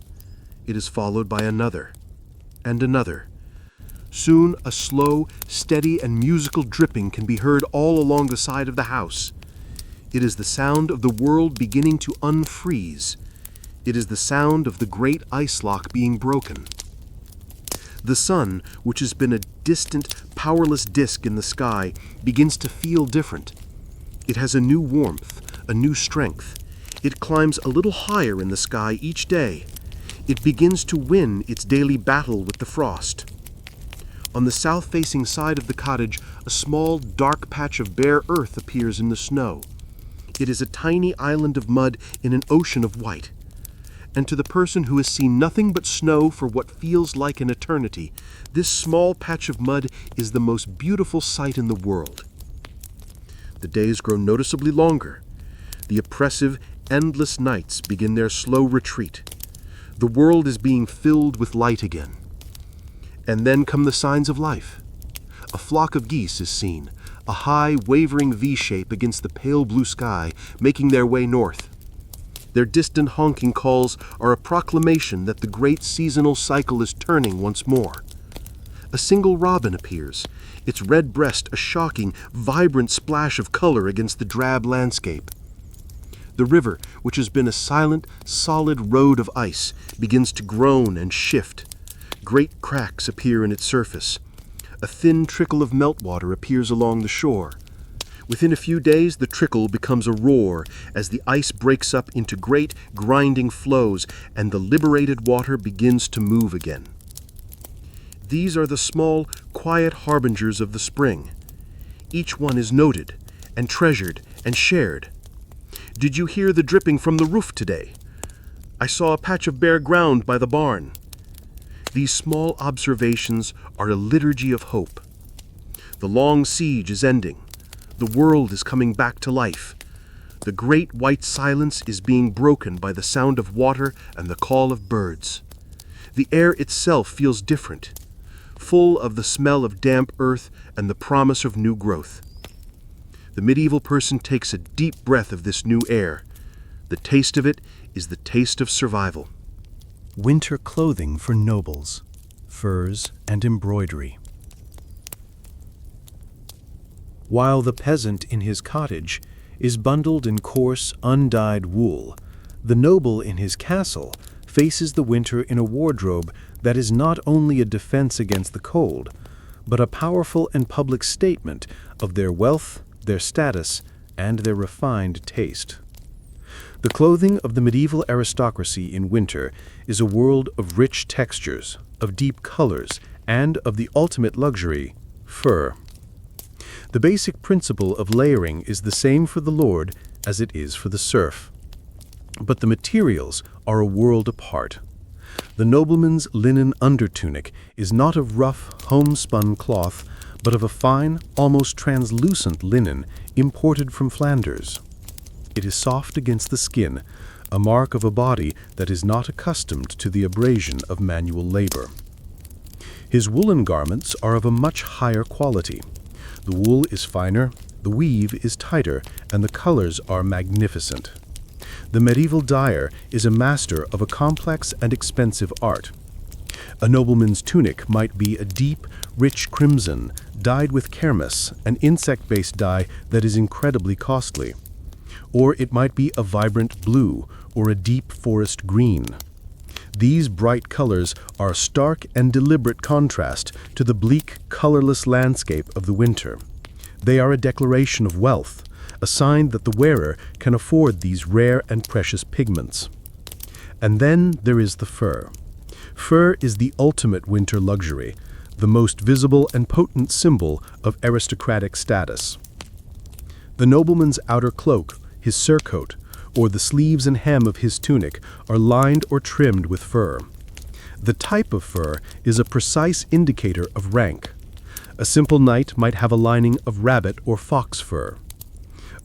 It is followed by another, and another. Soon a slow, steady, and musical dripping can be heard all along the side of the house. It is the sound of the world beginning to unfreeze. It is the sound of the great ice lock being broken. The sun, which has been a distant, powerless disk in the sky, begins to feel different. It has a new warmth, a new strength. It climbs a little higher in the sky each day. It begins to win its daily battle with the frost. On the south-facing side of the cottage, a small, dark patch of bare earth appears in the snow. It is a tiny island of mud in an ocean of white. And to the person who has seen nothing but snow for what feels like an eternity, this small patch of mud is the most beautiful sight in the world. The days grow noticeably longer. The oppressive, endless nights begin their slow retreat. The world is being filled with light again. And then come the signs of life. A flock of geese is seen, a high, wavering V-shape against the pale blue sky, making their way north. Their distant honking calls are a proclamation that the great seasonal cycle is turning once more. A single robin appears, its red breast a shocking, vibrant splash of color against the drab landscape. The river, which has been a silent, solid road of ice, begins to groan and shift. Great cracks appear in its surface. A thin trickle of meltwater appears along the shore. Within a few days, the trickle becomes a roar as the ice breaks up into great, grinding flows and the liberated water begins to move again. These are the small, quiet harbingers of the spring. Each one is noted and treasured and shared. Did you hear the dripping from the roof today? I saw a patch of bare ground by the barn. These small observations are a liturgy of hope. The long siege is ending. The world is coming back to life. The great white silence is being broken by the sound of water and the call of birds. The air itself feels different, full of the smell of damp earth and the promise of new growth. The medieval person takes a deep breath of this new air. The taste of it is the taste of survival. Winter clothing for nobles, furs and embroidery. While the peasant in his cottage is bundled in coarse, undyed wool, the noble in his castle faces the winter in a wardrobe that is not only a defense against the cold, but a powerful and public statement of their wealth, their status, and their refined taste. The clothing of the medieval aristocracy in winter is a world of rich textures, of deep colors, and of the ultimate luxury, fur. The basic principle of layering is the same for the lord as it is for the serf. But the materials are a world apart. The nobleman's linen undertunic is not of rough, homespun cloth, but of a fine, almost translucent linen imported from Flanders. It is soft against the skin, a mark of a body that is not accustomed to the abrasion of manual labor. His woolen garments are of a much higher quality. The wool is finer, the weave is tighter, and the colors are magnificent. The medieval dyer is a master of a complex and expensive art. A nobleman's tunic might be a deep, rich crimson, dyed with kermes, an insect-based dye that is incredibly costly. Or it might be a vibrant blue or a deep forest green. These bright colors are a stark and deliberate contrast to the bleak, colorless landscape of the winter. They are a declaration of wealth, a sign that the wearer can afford these rare and precious pigments. And then there is the fur. Fur is the ultimate winter luxury, the most visible and potent symbol of aristocratic status. The nobleman's outer cloak, his surcoat, or the sleeves and hem of his tunic are lined or trimmed with fur. The type of fur is a precise indicator of rank. A simple knight might have a lining of rabbit or fox fur.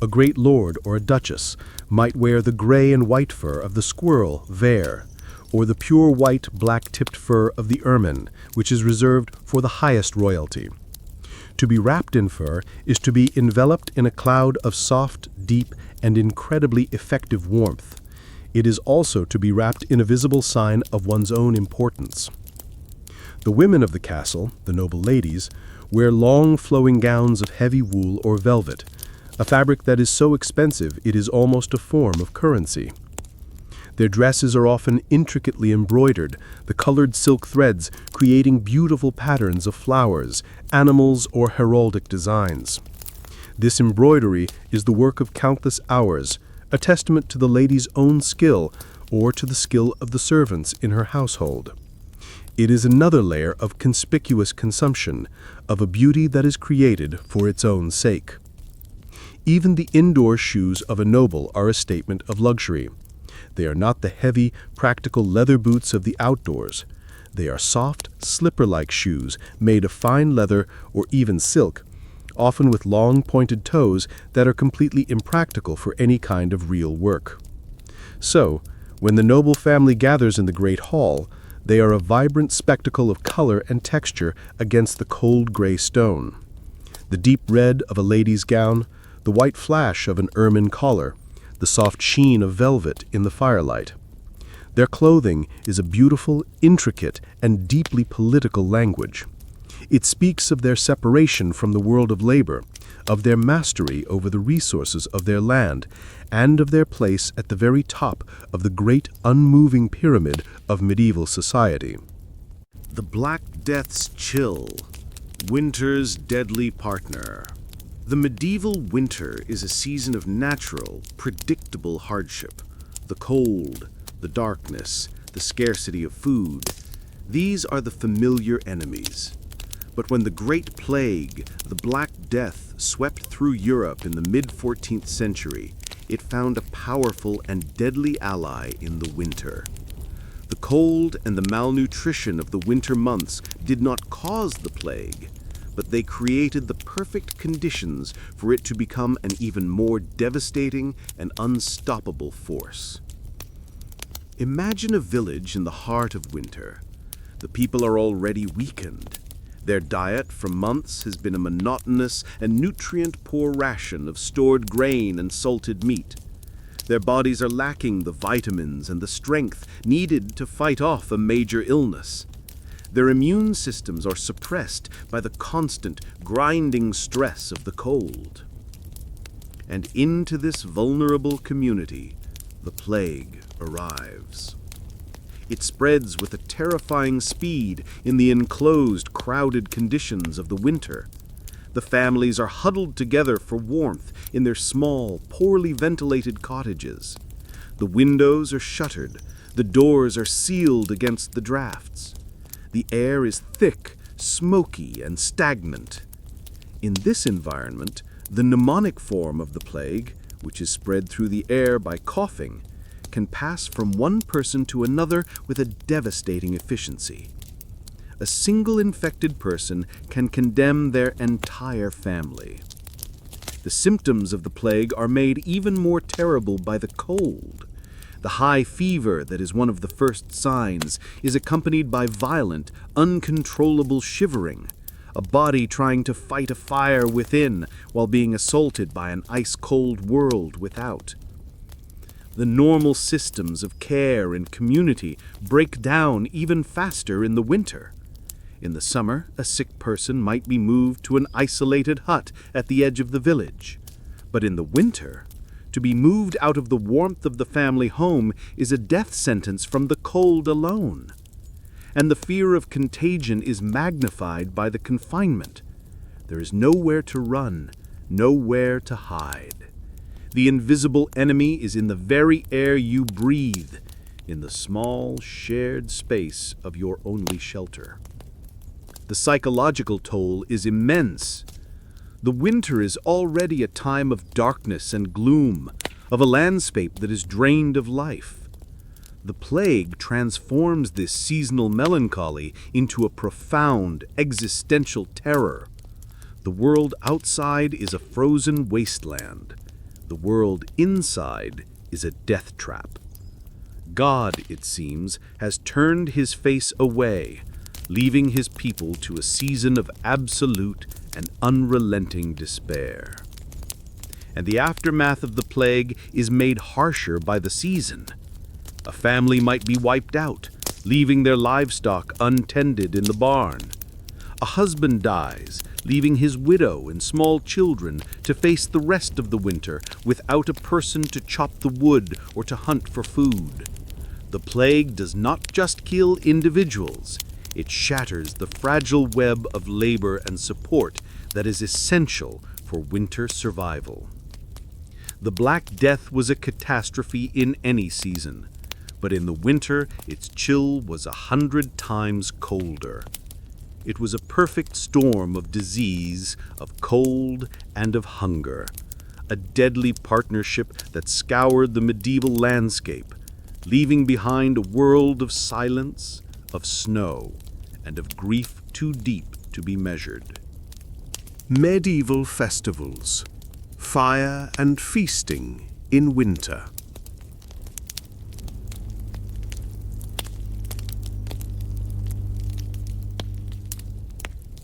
A great lord or a duchess might wear the gray and white fur of the squirrel, vair, or the pure white black-tipped fur of the ermine, which is reserved for the highest royalty. To be wrapped in fur is to be enveloped in a cloud of soft, deep, and incredibly effective warmth. It is also to be wrapped in a visible sign of one's own importance. The women of the castle, the noble ladies, wear long flowing gowns of heavy wool or velvet, a fabric that is so expensive it is almost a form of currency. Their dresses are often intricately embroidered, the colored silk threads creating beautiful patterns of flowers, animals, or heraldic designs. This embroidery is the work of countless hours, a testament to the lady's own skill or to the skill of the servants in her household. It is another layer of conspicuous consumption, of a beauty that is created for its own sake. Even the indoor shoes of a noble are a statement of luxury. They are not the heavy, practical leather boots of the outdoors. They are soft, slipper-like shoes made of fine leather or even silk, often with long, pointed toes that are completely impractical for any kind of real work. So, when the noble family gathers in the great hall, they are a vibrant spectacle of color and texture against the cold gray stone. The deep red of a lady's gown, the white flash of an ermine collar, the soft sheen of velvet in the firelight. Their clothing is a beautiful, intricate, and deeply political language. It speaks of their separation from the world of labor, of their mastery over the resources of their land, and of their place at the very top of the great unmoving pyramid of medieval society. The Black Death's chill, winter's deadly partner. The medieval winter is a season of natural, predictable hardship. The cold, the darkness, the scarcity of food. These are the familiar enemies. But when the Great Plague, the Black Death, swept through Europe in the mid-14th century, it found a powerful and deadly ally in the winter. The cold and the malnutrition of the winter months did not cause the plague, but they created the perfect conditions for it to become an even more devastating and unstoppable force. Imagine a village in the heart of winter. The people are already weakened. Their diet for months has been a monotonous and nutrient-poor ration of stored grain and salted meat. Their bodies are lacking the vitamins and the strength needed to fight off a major illness. Their immune systems are suppressed by the constant, grinding stress of the cold. And into this vulnerable community, the plague arrives. It spreads with a terrifying speed in the enclosed, crowded conditions of the winter. The families are huddled together for warmth in their small, poorly ventilated cottages. The windows are shuttered, the doors are sealed against the drafts. The air is thick, smoky, and stagnant. In this environment, the pneumonic form of the plague, which is spread through the air by coughing, can pass from one person to another with a devastating efficiency. A single infected person can condemn their entire family. The symptoms of the plague are made even more terrible by the cold. The high fever that is one of the first signs is accompanied by violent, uncontrollable shivering, a body trying to fight a fire within while being assaulted by an ice-cold world without. The normal systems of care and community break down even faster in the winter. In the summer, a sick person might be moved to an isolated hut at the edge of the village. But in the winter, to be moved out of the warmth of the family home is a death sentence from the cold alone. And the fear of contagion is magnified by the confinement. There is nowhere to run, nowhere to hide. The invisible enemy is in the very air you breathe, in the small, shared space of your only shelter. The psychological toll is immense. The winter is already a time of darkness and gloom, of a landscape that is drained of life. The plague transforms this seasonal melancholy into a profound existential terror. The world outside is a frozen wasteland. The world inside is a death trap. God, it seems, has turned his face away, leaving his people to a season of absolute and unrelenting despair. And the aftermath of the plague is made harsher by the season. A family might be wiped out, leaving their livestock untended in the barn. A husband dies, leaving his widow and small children to face the rest of the winter without a person to chop the wood or to hunt for food. The plague does not just kill individuals, it shatters the fragile web of labor and support that is essential for winter survival. The Black Death was a catastrophe in any season, but in the winter its chill was 100 times colder. It was a perfect storm of disease, of cold, and of hunger, a deadly partnership that scoured the medieval landscape, leaving behind a world of silence, of snow, and of grief too deep to be measured. Medieval festivals, fire and feasting in winter.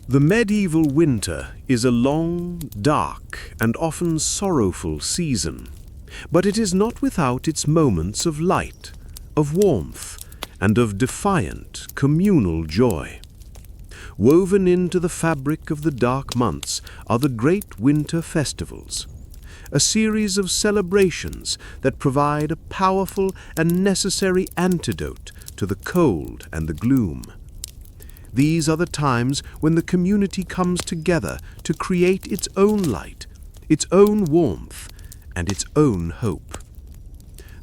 The medieval winter is a long, dark, and often sorrowful season, but it is not without its moments of light, of warmth, and of defiant, communal joy. Woven into the fabric of the dark months are the great winter festivals, a series of celebrations that provide a powerful and necessary antidote to the cold and the gloom. These are the times when the community comes together to create its own light, its own warmth, and its own hope.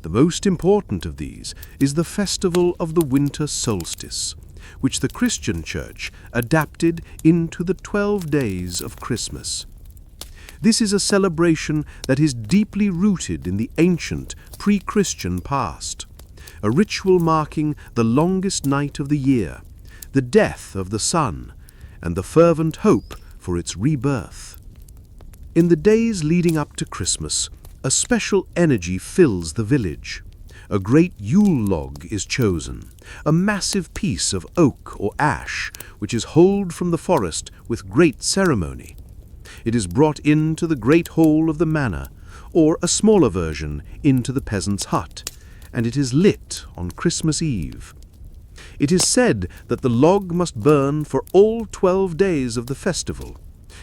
The most important of these is the festival of the winter solstice, which the Christian Church adapted into the 12 days of Christmas. This is a celebration that is deeply rooted in the ancient, pre-Christian past, a ritual marking the longest night of the year, the death of the sun, and the fervent hope for its rebirth. In the days leading up to Christmas, a special energy fills the village. A great Yule log is chosen, a massive piece of oak or ash, which is hauled from the forest with great ceremony. It is brought into the great hall of the manor, or a smaller version into the peasant's hut, and it is lit on Christmas Eve. It is said that the log must burn for all 12 days of the festival,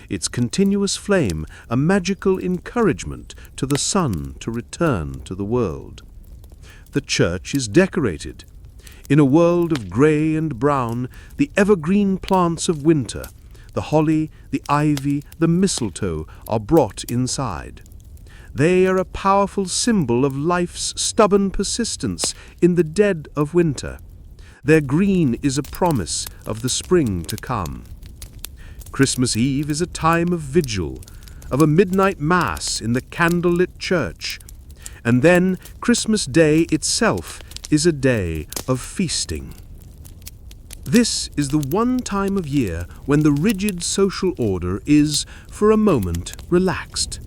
its continuous flame a magical encouragement to the sun to return to the world. The church is decorated. In a world of grey and brown, the evergreen plants of winter, the holly, the ivy, the mistletoe, are brought inside. They are a powerful symbol of life's stubborn persistence in the dead of winter. Their green is a promise of the spring to come. Christmas Eve is a time of vigil, of a midnight mass in the candlelit church. And then Christmas Day itself is a day of feasting. This is the one time of year when the rigid social order is, for a moment, relaxed.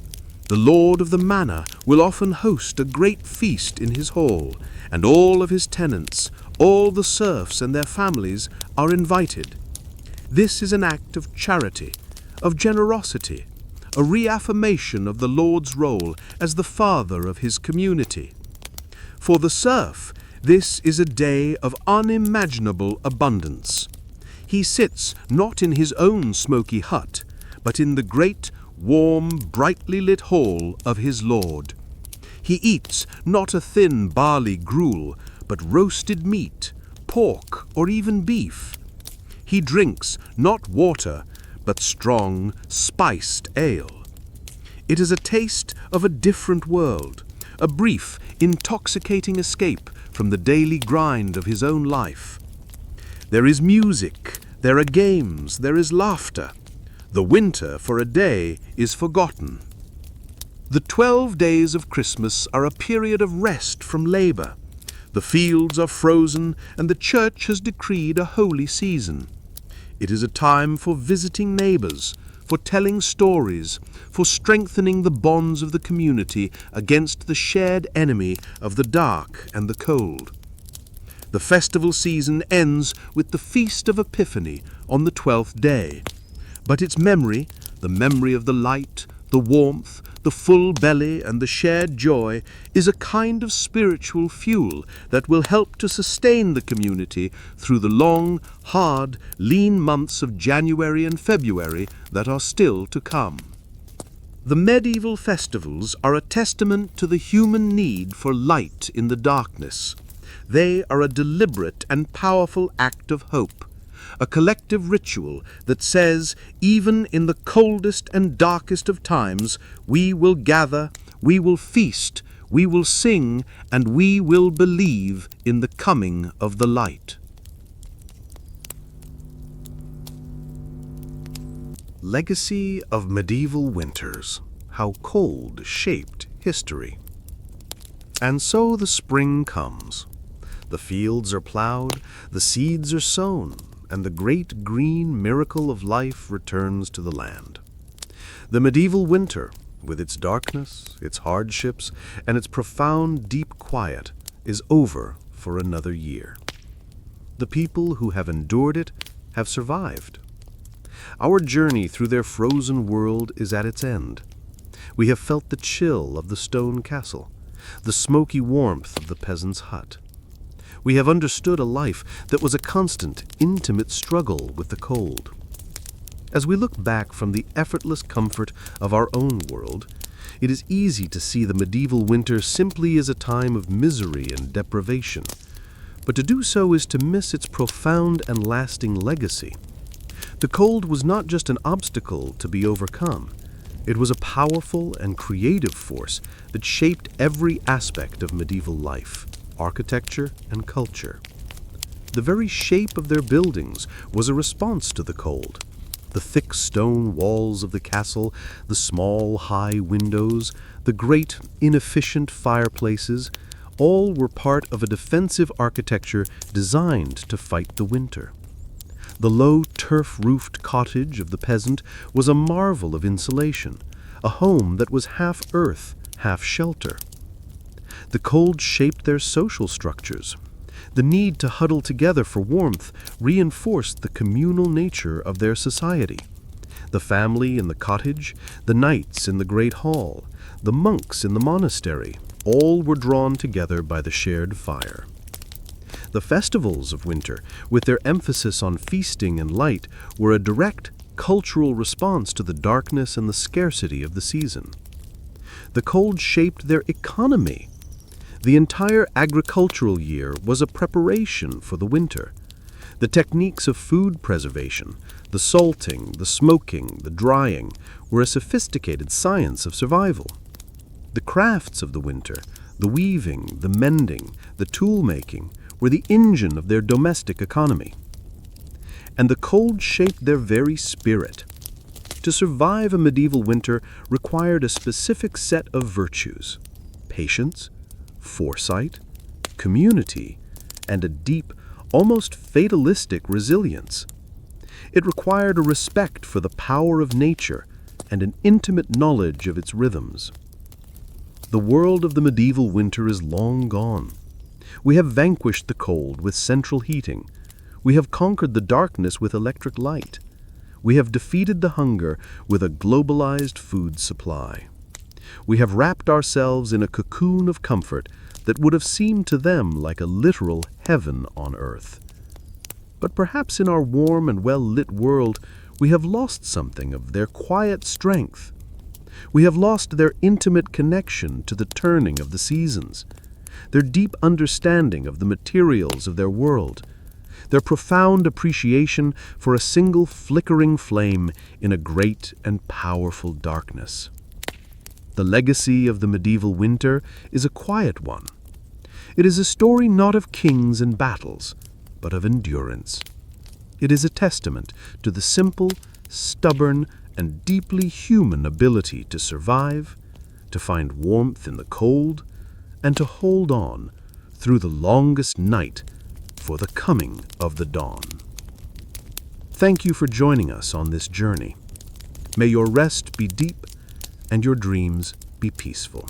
The lord of the manor will often host a great feast in his hall, and all of his tenants, all the serfs and their families are invited. This is an act of charity, of generosity, a reaffirmation of the lord's role as the father of his community. For the serf, this is a day of unimaginable abundance. He sits not in his own smoky hut, but in the great, warm, brightly lit hall of his lord. He eats not a thin barley gruel, but roasted meat, pork, or even beef. He drinks not water, but strong, spiced ale. It is a taste of a different world, a brief, intoxicating escape from the daily grind of his own life. There is music, there are games, there is laughter. The winter for a day is forgotten. The 12 days of Christmas are a period of rest from labor. The fields are frozen, and the church has decreed a holy season. It is a time for visiting neighbors, for telling stories, for strengthening the bonds of the community against the shared enemy of the dark and the cold. The festival season ends with the Feast of Epiphany on the 12th day. But its memory, the memory of the light, the warmth, the full belly, and the shared joy, is a kind of spiritual fuel that will help to sustain the community through the long, hard, lean months of January and February that are still to come. The medieval festivals are a testament to the human need for light in the darkness. They are a deliberate and powerful act of hope, a collective ritual that says, even in the coldest and darkest of times, we will gather, we will feast, we will sing, and we will believe in the coming of the light. Legacy of medieval winters, how cold shaped history. And so the spring comes. The fields are plowed, the seeds are sown, and the great green miracle of life returns to the land. The medieval winter, with its darkness, its hardships, and its profound deep quiet, is over for another year. The people who have endured it have survived. Our journey through their frozen world is at its end. We have felt the chill of the stone castle, the smoky warmth of the peasant's hut. We have understood a life that was a constant, intimate struggle with the cold. As we look back from the effortless comfort of our own world, it is easy to see the medieval winter simply as a time of misery and deprivation. But to do so is to miss its profound and lasting legacy. The cold was not just an obstacle to be overcome. It was a powerful and creative force that shaped every aspect of medieval life, architecture, and culture. The very shape of their buildings was a response to the cold. The thick stone walls of the castle, the small, high windows, the great, inefficient fireplaces, all were part of a defensive architecture designed to fight the winter. The low, turf-roofed cottage of the peasant was a marvel of insulation, a home that was half earth, half shelter. The cold shaped their social structures. The need to huddle together for warmth reinforced the communal nature of their society. The family in the cottage, the knights in the great hall, the monks in the monastery, all were drawn together by the shared fire. The festivals of winter, with their emphasis on feasting and light, were a direct cultural response to the darkness and the scarcity of the season. The cold shaped their economy. The entire agricultural year was a preparation for the winter. The techniques of food preservation, the salting, the smoking, the drying, were a sophisticated science of survival. The crafts of the winter, the weaving, the mending, the tool-making, were the engine of their domestic economy. And the cold shaped their very spirit. To survive a medieval winter required a specific set of virtues: patience, foresight, community, and a deep, almost fatalistic resilience. It required a respect for the power of nature and an intimate knowledge of its rhythms. The world of the medieval winter is long gone. We have vanquished the cold with central heating. We have conquered the darkness with electric light. We have defeated the hunger with a globalized food supply. We have wrapped ourselves in a cocoon of comfort that would have seemed to them like a literal heaven on earth. But perhaps in our warm and well-lit world, we have lost something of their quiet strength. We have lost their intimate connection to the turning of the seasons, their deep understanding of the materials of their world, their profound appreciation for a single flickering flame in a great and powerful darkness. The legacy of the medieval winter is a quiet one. It is a story not of kings and battles, but of endurance. It is a testament to the simple, stubborn, and deeply human ability to survive, to find warmth in the cold, and to hold on through the longest night for the coming of the dawn. Thank you for joining us on this journey. May your rest be deep and your dreams be peaceful.